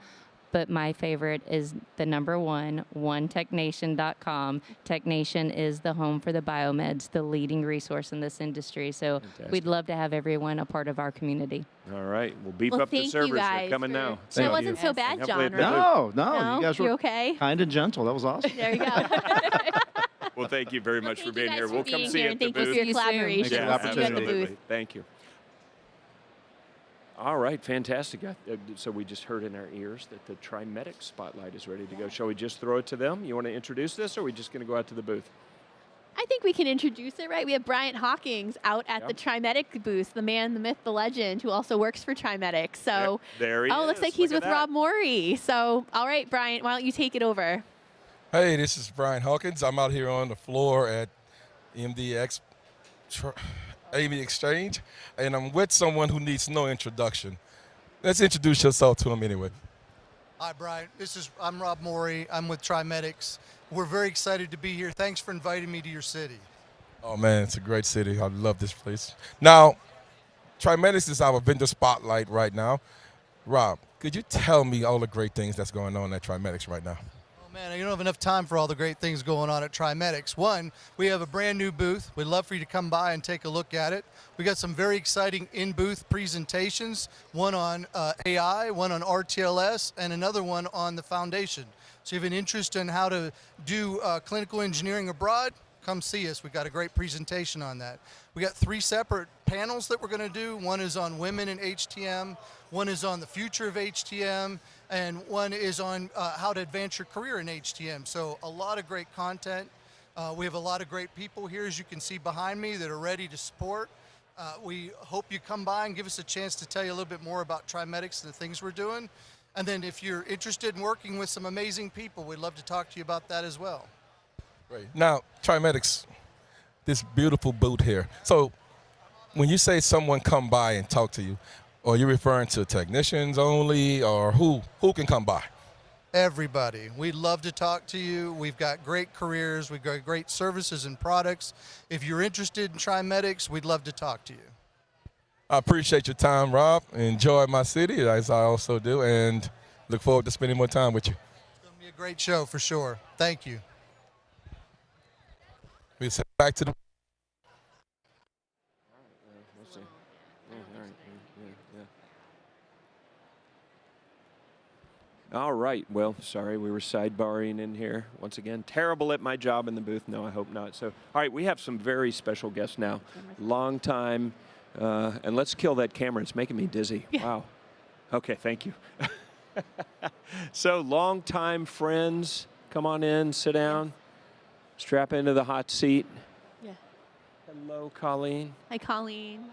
But my favorite is the number one technation.com. TechNation is the home for the biomeds, the leading resource in this industry. So we'd love to have everyone a part of our community. All right, we'll beef Well, up the thank you servers. They're guys coming for- now. That wasn't so bad, Hopefully John, it- right? No, you guys were okay? kind and gentle. That was awesome. There you go. Well, thank you very much for being here. for We'll come being see here, you at and the thank you booth. for your collaboration. Thank you for the We'll see you at the opportunity. booth. Thank you. All right, fantastic. So we just heard in our ears that the TriMedic spotlight is ready to go. Shall we just throw it to them? You want to introduce this, or are we just going to go out to the booth? I think we can introduce it, right? We have Bryant Hawkins out at the TriMedic booth, the man, the myth, the legend, who also works for TriMedic. So, there he is. looks like he's Look with at that. Rob Morey. So, all right, Bryant, why don't you take it over? Hey, this is Brian Hawkins. I'm out here on the floor at MDX Amy Exchange, and I'm with someone who needs no introduction. Let's introduce yourself to him anyway. Hi, Brian. I'm Rob Morey. I'm with TriMedics. We're very excited to be here. Thanks for inviting me to your city. Oh, man, it's a great city. I love this place. Now, TriMedics is our vendor spotlight right now. Rob, could you tell me all the great things that's going on at TriMedics right now? Oh, Man, you don't have enough time for all the great things going on at TriMedics. One, we have a brand new booth. We'd love for you to come by and take a look at it. We got some very exciting in-booth presentations, one on AI, one on RTLS, and another one on the foundation. So you have an interest in how to do clinical engineering abroad, come see us. We've got a great presentation on that. We got 3 separate panels that we're going to do. One is on women in HTM, one is on the future of HTM, and one is on how to advance your career in HTM. So a lot of great content. We have a lot of great people here, as you can see behind me, that are ready to support. We hope you come by and give us a chance to tell you a little bit more about TriMedics and the things we're doing. And then if you're interested in working with some amazing people, we'd love to talk to you about that as well. Great. Now, TriMedics, this beautiful booth here. So when you say someone come by and talk to you, are you referring to technicians only, or who can come by? Everybody. We'd love to talk to you. We've got great careers. We've got great services and products. If you're interested in TriMedics, we'd love to talk to you. I appreciate your time, Rob. Enjoy my city, as I also do, and look forward to spending more time with you. It's going to be a great show for sure. Thank you. We'll send it back to the. We'll see. All right. All right. Well, sorry, we were sidebarring in here once again. Terrible at my job in the booth. No, I hope not. So, all right, we have some very special guests now. Long time. And let's kill that camera. It's making me dizzy. Wow. Okay, thank you. So, long-time friends, come on in, sit down, strap into the hot seat. Yeah. Hello, Colleen. Hi, Colleen.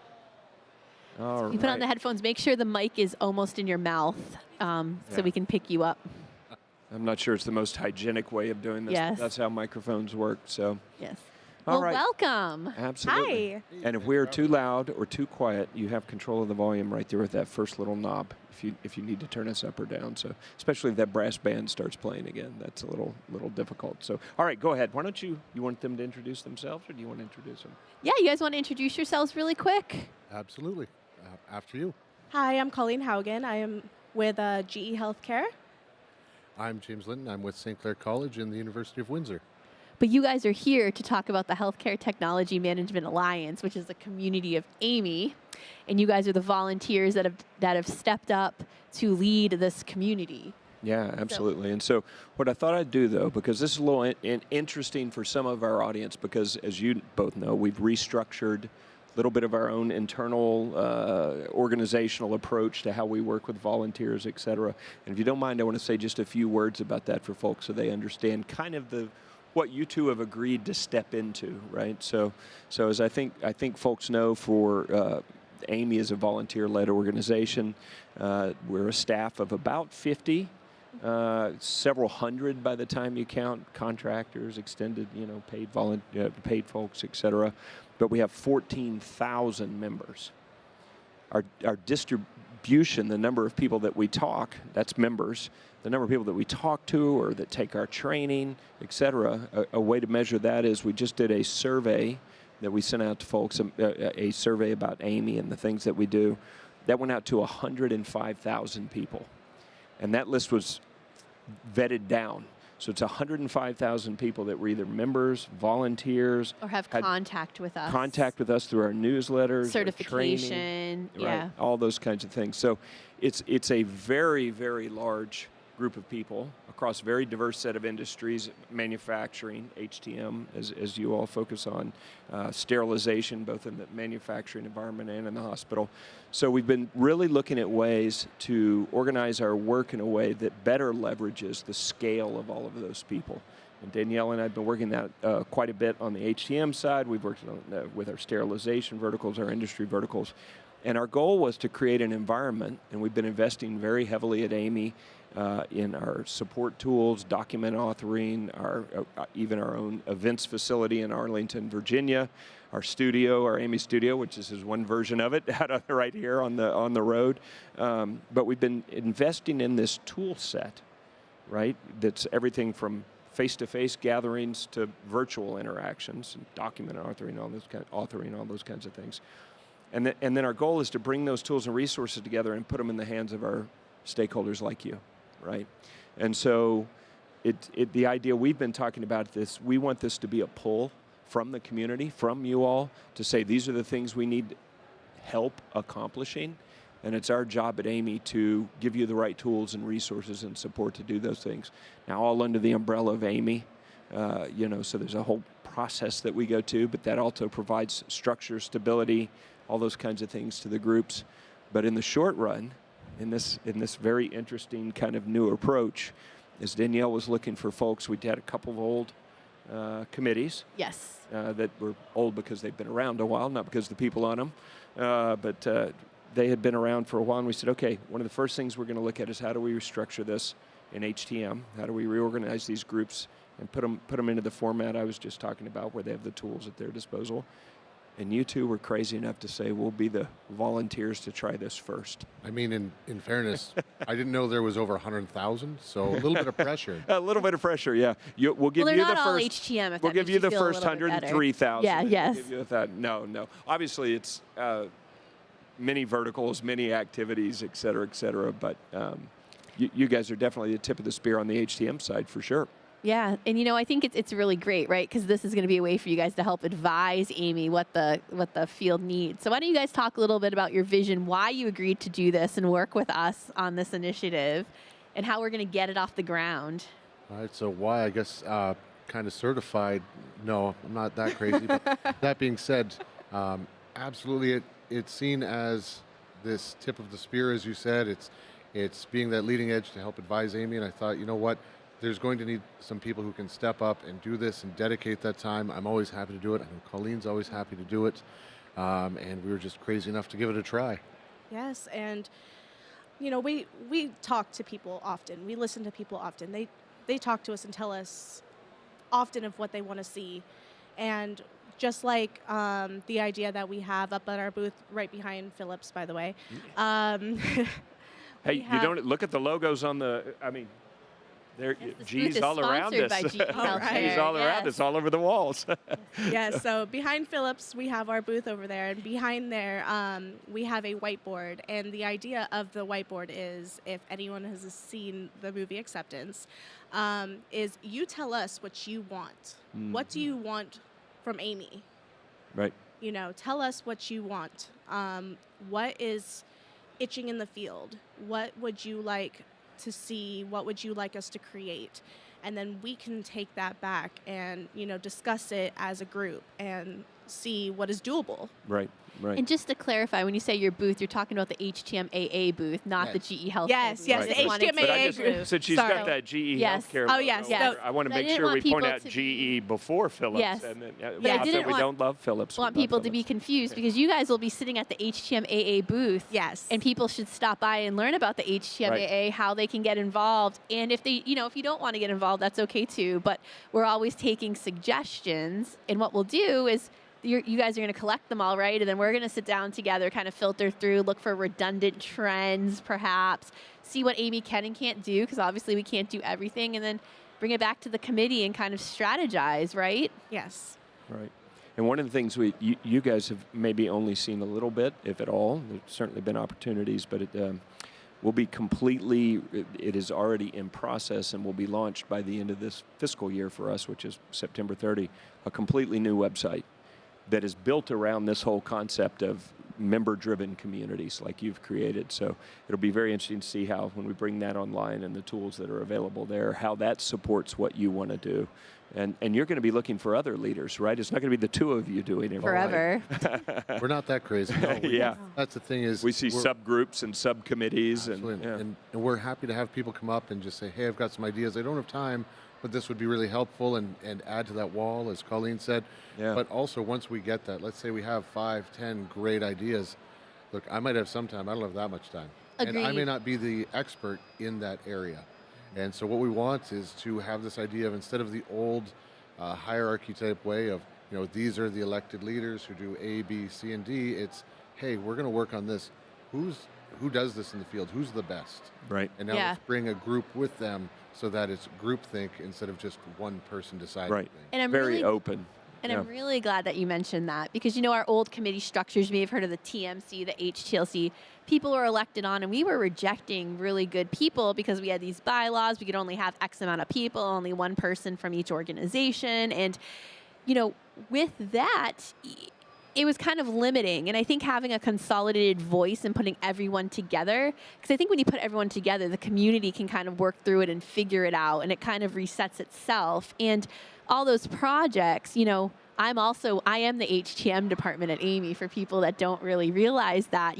All right. You put on the headphones. Make sure the mic is almost in your mouth so we can pick you up. I'm not sure it's the most hygienic way of doing this. Yes. That's how microphones work. So. Yes. All Well, right. welcome. Absolutely. Hi. And if we are too loud or too quiet, you have control of the volume right there with that first little knob. If you need to turn us up or down, so especially if that brass band starts playing again, that's a little difficult. So, all right, go ahead. Why don't you want them to introduce themselves, or do you want to introduce them? Yeah, you guys want to introduce yourselves really quick? Absolutely. After you. Hi, I'm Colleen Haugen. I am with GE Healthcare. I'm James Linton. I'm with St. Clair College and the University of Windsor. But you guys are here to talk about the Healthcare Technology Management Alliance, which is the community of AAMI, and you guys are the volunteers that have stepped up to lead this community. Yeah, absolutely. And so what I thought I'd do, though, because this is a little interesting for some of our audience, because as you both know, we've restructured a little bit of our own internal organizational approach to how we work with volunteers, et cetera. And if you don't mind, I want to say just a few words about that for folks so they understand kind of what you two have agreed to step into, right? So as I think folks know, for AAMI is a volunteer-led organization. We're a staff of about 50, several hundred by the time you count contractors, extended, paid folks, et cetera. But we have 14,000 members. Our distribution, the number of people that we talk, that's members. The number of people that we talk to or that take our training, et cetera, a way to measure that is we just did a survey that we sent out to folks, a survey about AAMI and the things that we do. That went out to 105,000 people. And that list was vetted down. So it's 105,000 people that were either members, volunteers. Or have contact with us. Contact with us through our newsletters, certification, our training, yeah. Right, all those kinds of things. So it's a very, very large group of people across a very diverse set of industries, manufacturing, HTM, as you all focus on, sterilization, both in the manufacturing environment and in the hospital. So we've been really looking at ways to organize our work in a way that better leverages the scale of all of those people. And Danielle and I have been working that quite a bit on the HTM side. We've worked on, with our sterilization verticals, our industry verticals. And our goal was to create an environment, and we've been investing very heavily at AAMI in our support tools, document authoring, even our own events facility in Arlington, Virginia, our studio, our AAMI studio, which is one version of it, right here on the road. But we've been investing in this tool set, right? That's everything from face-to-face gatherings to virtual interactions, and document authoring, all those kinds of things. And then our goal is to bring those tools and resources together and put them in the hands of our stakeholders like you, right? And so the idea we've been talking about this, we want this to be a pull from the community, from you all, to say these are the things we need help accomplishing. And it's our job at AAMI to give you the right tools and resources and support to do those things. Now, all under the umbrella of AAMI, so there's a whole process that we go to, but that also provides structure, stability, all those kinds of things to the groups. But in the short run, in this very interesting kind of new approach, as Danielle was looking for folks, we had a couple of old committees. Yes. That were old because they've been around a while, not because the people on them, but they had been around for a while, and we said, okay, one of the first things we're going to look at is how do we restructure this in HTM? How do we reorganize these groups and put them into the format I was just talking about, where they have the tools at their disposal? And you two were crazy enough to say, we'll be the volunteers to try this first. I mean, in fairness, I didn't know there was over 100,000, so a little bit of pressure. A little bit of pressure, yeah. We'll give Well, you they're the not all first. HTM, if We'll that give makes you the feel a first little bit better. 103,000. Yeah, yes. We'll give you that. No. Obviously, it's many verticals, many activities, et cetera, but you guys are definitely the tip of the spear on the HTM side for sure. Yeah, and I think it's really great, right? Because this is going to be a way for you guys to help advise AAMI what the field needs. So why don't you guys talk a little bit about your vision, why you agreed to do this and work with us on this initiative, and how we're going to get it off the ground. All right, so why, I guess, kind of certified. No, I'm not that crazy. But that being said, absolutely, it's seen as this tip of the spear, as you said. It's being that leading edge to help advise AAMI, and I thought, you know what? There's going to need some people who can step up and do this and dedicate that time. I'm always happy to do it. I know Colleen's always happy to do it. And we were just crazy enough to give it a try. Yes, and we talk to people often. We listen to people often. They talk to us and tell us often of what they want to see. And just like the idea that we have up at our booth right behind Phillips, by the way. Hey, you don't look at the logos on the, there, G's all around us. G's all around us, all over the walls. Yes, so behind Phillips, we have our booth over there, and behind there, we have a whiteboard. And the idea of the whiteboard is, if anyone has seen the movie Acceptance, is you tell us what you want. What do you want from AAMI? Right. Tell us what you want. What is itching in the field? What would you like to see? What would you like us to create? And then we can take that back and discuss it as a group and see what is doable. Right. And just to clarify, when you say your booth, you're talking about the HTM-AA booth, not the GE Healthcare Yes, booth. yes, the HTM-AA group. Since she's got that GE Healthcare Oh, yes. logo, I want to make sure we point out GE before Phillips. Yes. And then, I not didn't that we don't love Phillips. want people to be confused, because you guys will be sitting at the HTM-AA booth. Yes. And people should stop by and learn about the HTM-AA, how they can get involved. And if they, if you don't want to get involved, that's okay too. But we're always taking suggestions. And what we'll do is, you guys are going to collect them all, right? And then we're going to sit down together, kind of filter through, look for redundant trends, perhaps, see what AAMI can and can't do, because obviously we can't do everything, and then bring it back to the committee and kind of strategize, right? Yes. Right. And one of the things you guys have maybe only seen a little bit, if at all. There's certainly been opportunities, but it will be it is already in process and will be launched by the end of this fiscal year for us, which is September 30, a completely new website that is built around this whole concept of member-driven communities like you've created. So it'll be very interesting to see how, when we bring that online and the tools that are available there, how that supports what you want to do. And you're going to be looking for other leaders, right? It's not going to be the two of you doing it. Forever. We're not that crazy. No, Yeah. That's the thing is, we see subgroups and subcommittees. And we're happy to have people come up and just say, hey, I've got some ideas. I don't have time, but this would be really helpful, and add to that wall, as Colleen said. Yeah. But also, once we get that, let's say we have 5, 10 great ideas. Look, I might have some time. I don't have that much time. Agreed. And I may not be the expert in that area. And so what we want is to have this idea of, instead of the old hierarchy type way of, these are the elected leaders who do A, B, C, and D, it's, hey, we're going to work on this. Who does this in the field? Who's the best? Right. And now let's bring a group with them, so that it's groupthink instead of just one person deciding. Right. And I'm very really open. And Yeah. I'm really glad that you mentioned that because, our old committee structures, you may have heard of the TMC, the HTLC, people were elected on, and we were rejecting really good people because we had these bylaws. We could only have X amount of people, only one person from each organization. And, with that, it was kind of limiting. And I think having a consolidated voice and putting everyone together, because I think when you put everyone together, the community can kind of work through it and figure it out, and it kind of resets itself. And all those projects, I am the HTM department at AAMI for people that don't really realize that,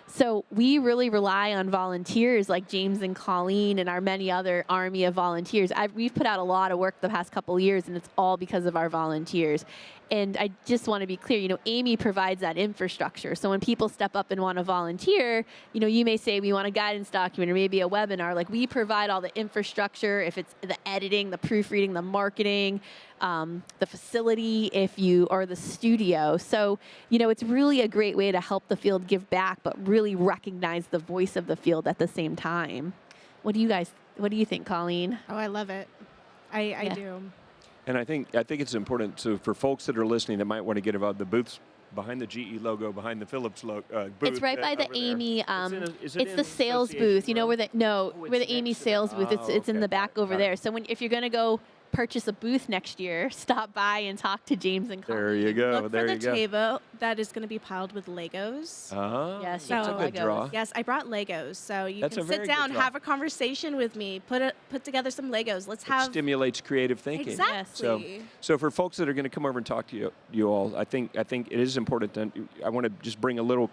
So we really rely on volunteers like James and Colleen and our many other army of volunteers. We've put out a lot of work the past couple of years, and it's all because of our volunteers. And I just want to be clear, AAMI provides that infrastructure. So when people step up and want to volunteer, you may say we want a guidance document or maybe a webinar. Like, we provide all the infrastructure, if it's the editing, the proofreading, the marketing, the facility, or the studio. So, it's really a great way to help the field give back, but really recognize the voice of the field at the same time. What do you think, Colleen? Oh, I love it. I do. And I think it's important for folks that are listening that might want to get involved. The booths behind the GE logo, behind the Philips logo. Booth, it's right by the over there. AAMI. It's the sales booth. Where the AAMI sales booth. It's in the back over there. So if you're gonna go purchase a booth next year, stop by and talk to James and Colleen. There you go. Look there for you the go. table that is going to be piled with Legos. Yes, that's a good Legos. draw. Yes, I brought Legos, so you That's a can very sit good down, draw. have a conversation with me, put together some Legos. Let's It have stimulates creative thinking. Exactly. So for folks that are going to come over and talk to you all, I think it is important that I want to just bring a little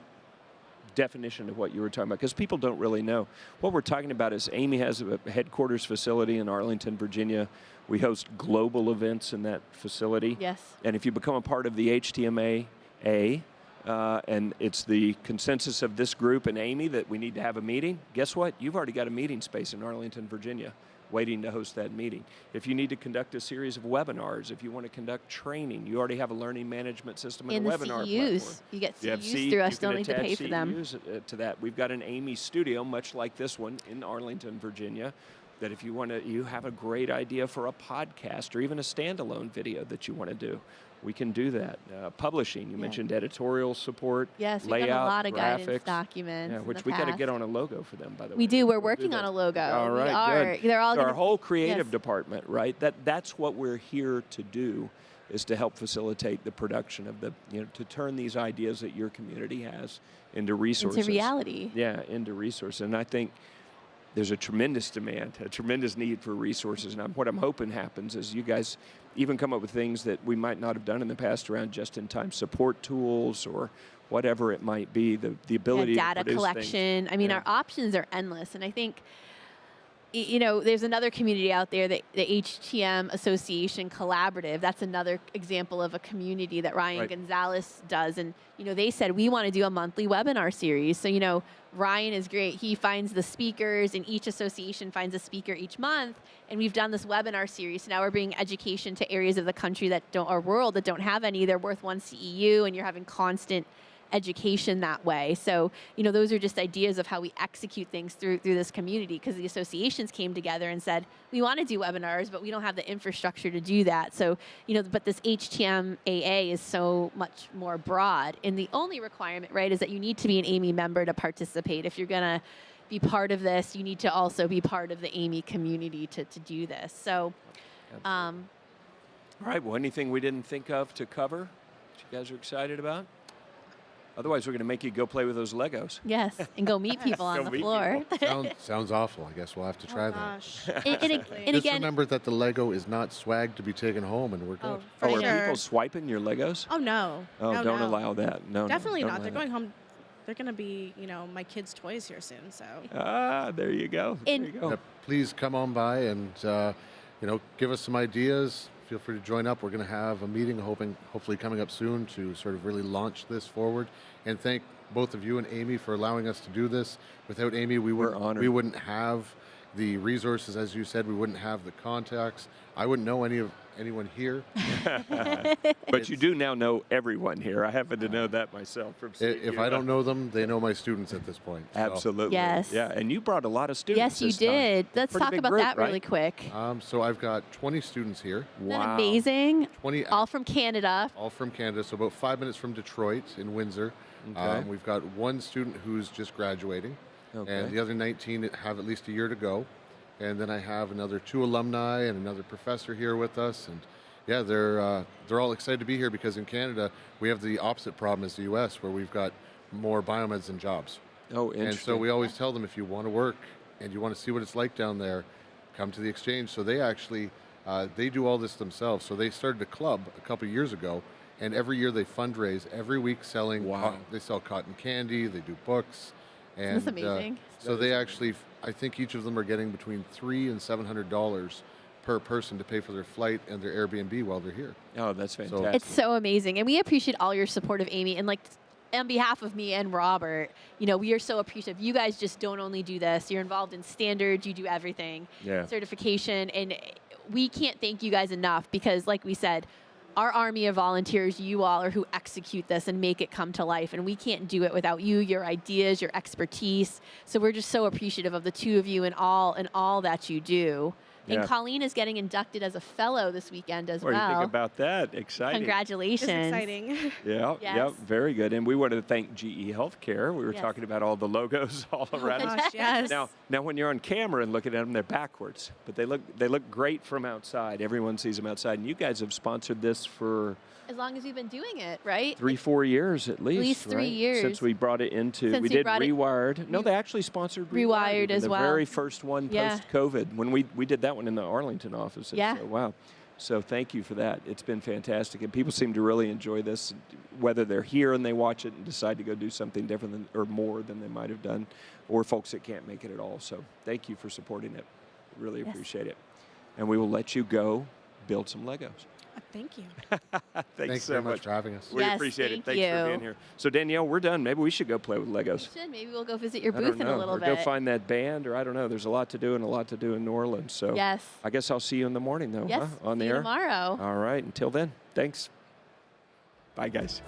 definition of what you were talking about, because people don't really know. What we're talking about is AAMI has a headquarters facility in Arlington, Virginia. We host global events in that facility. Yes. And if you become a part of the HTMA, and it's the consensus of this group and AAMI that we need to have a meeting, guess what? You've already got a meeting space in Arlington, Virginia, waiting to host that meeting. If you need to conduct a series of webinars, if you want to conduct training, you already have a learning management system and In a the webinar CEUs. platform. You get You have CEUs through us, you can don't need to attach pay for them. CEUs to that. We've got an AAMI studio, much like this one in Arlington, Virginia, that if you have a great idea for a podcast or even a standalone video that you want to do, we can do that. Publishing, you mentioned editorial support, Yes, we've layout, done a lot of graphics, guidance documents. in which the we got to past. get on a logo for them, by the way. We do. We're We'll do working that. on a logo. All right, we are. good. They're all So our gonna- whole creative yes. department, right? That's what we're here to do, is to help facilitate the production of to turn these ideas that your community has into resources. Into reality. Yeah, into resources. And I think there's a tremendous demand, a tremendous need for resources. And what I'm hoping happens is you guys even come up with things that we might not have done in the past around just-in-time support tools or whatever it might be, the ability data to produce collection. things. I mean, our options are endless. And I think, there's another community out there, the HTM Association Collaborative. That's another example of a community that Ryan Right. Gonzalez does. And, they said, we want to do a monthly webinar series. So, Ryan is great. He finds the speakers, and each association finds a speaker each month. And we've done this webinar series. So now we're bringing education to areas of the country or world that don't have any. They're worth one CEU, and you're having constant education that way. So, those are just ideas of how we execute things through this community, because the associations came together and said, we want to do webinars, but we don't have the infrastructure to do that. So, but this HTMAA is so much more broad. And the only requirement, right, is that you need to be an AAMI member to participate. If you're going to be part of this, you need to also be part of the AAMI community to do this. So, All right, well, anything we didn't think of to cover that you guys are excited about? Otherwise, we're going to make you go play with those Legos. yes, and go meet people on Go the meet floor. Sounds awful. I guess we'll have to try that. and Just again, remember that the Lego is not swag to be taken home, and we're good. For Are sure. people swiping your Legos? Oh no. Oh, no, don't no. allow that. No, Definitely no, not. don't They're allow going home. They're going to be, my kids' toys here soon. So. There you go. There you go. Yeah, please come on by and give us some ideas. Feel free to join up. We're going to have a meeting, hopefully coming up soon, to sort of really launch this forward. And thank both of you and AAMI for allowing us to do this. Without AAMI, we wouldn't have the resources, as you said. We wouldn't have the contacts. I wouldn't know anyone here. But you do now know everyone here. I happen to know that myself from seeing If you. I don't know them, they know my students at this point. So. Absolutely. Yes. Yeah, and you brought a lot of students. Yes, you this time. did. Let's Pretty talk big about group, that really right? quick. So I've got 20 students here. Isn't that amazing? 20, All from Canada. all from Canada. So about 5 minutes from Detroit in Windsor. Okay. We've got one student who's just graduating, and the other 19 have at least a year to go. And then I have another 2 alumni and another professor here with us. And yeah, they're all excited to be here because in Canada we have the opposite problem as the U.S., where we've got more biomeds than jobs. Oh, interesting. And so we always tell them, if you want to work and you want to see what it's like down there, come to the exchange. So they actually they do all this themselves. So they started a club a couple years ago, and every year they fundraise. Every week selling. They sell cotton candy. They do books. And That's amazing. So they actually, I think each of them are getting between $300 and $700 per person to pay for their flight and their Airbnb while they're here. Oh, that's fantastic. It's so amazing. And we appreciate all your support of Amy. And like, on behalf of me and Robert, you know, we are so appreciative. You guys just don't only do this. You're involved in standards. You do everything. Yeah. Certification. And we can't thank you guys enough because, like we said, our army of volunteers, you all are who execute this and make it come to life. And we can't do it without you, your ideas, your expertise. So we're just so appreciative of the two of you and all that you do. Yeah. And Colleen is getting inducted as a fellow this weekend as What do you well. think about that? Exciting. Congratulations. It's exciting. Yeah, Yes. yeah, very good. And we wanted to thank GE Healthcare. We were Yes. talking about all the logos all around us. Gosh, yes. Now, when you're on camera and looking at them, they're backwards, but they look great from outside. Everyone sees them outside. And you guys have sponsored this for As long as we've been doing it, right? 3-4 years at least. least 3 right? years. Since we brought it into. Since we we did brought it- Rewired. No, they actually sponsored Rewired as the well. very first one Yeah. post-COVID when we did that one in the Arlington office. Yeah. So, wow. So thank you for that. It's been fantastic, and people seem to really enjoy this, whether they're here and they watch it and decide to go do something different or more than they might have done, or folks that can't make it at all. So thank you for supporting it. Really Yes. appreciate it. And we will let you go build some Legos. Thank you. Thanks very so much for having us. We Yes, appreciate it. thank Thanks for you. being here. So Danielle, we're done. Maybe we should go play with Legos. We should. Maybe we'll go visit your I booth don't in know. a little or bit. go find that band, or I don't know. There's a lot to do and a lot to do in New Orleans. So Yes. I guess I'll see you in the morning, though. Yes, huh? On the see you air tomorrow. All right. Until then, thanks. Bye, guys.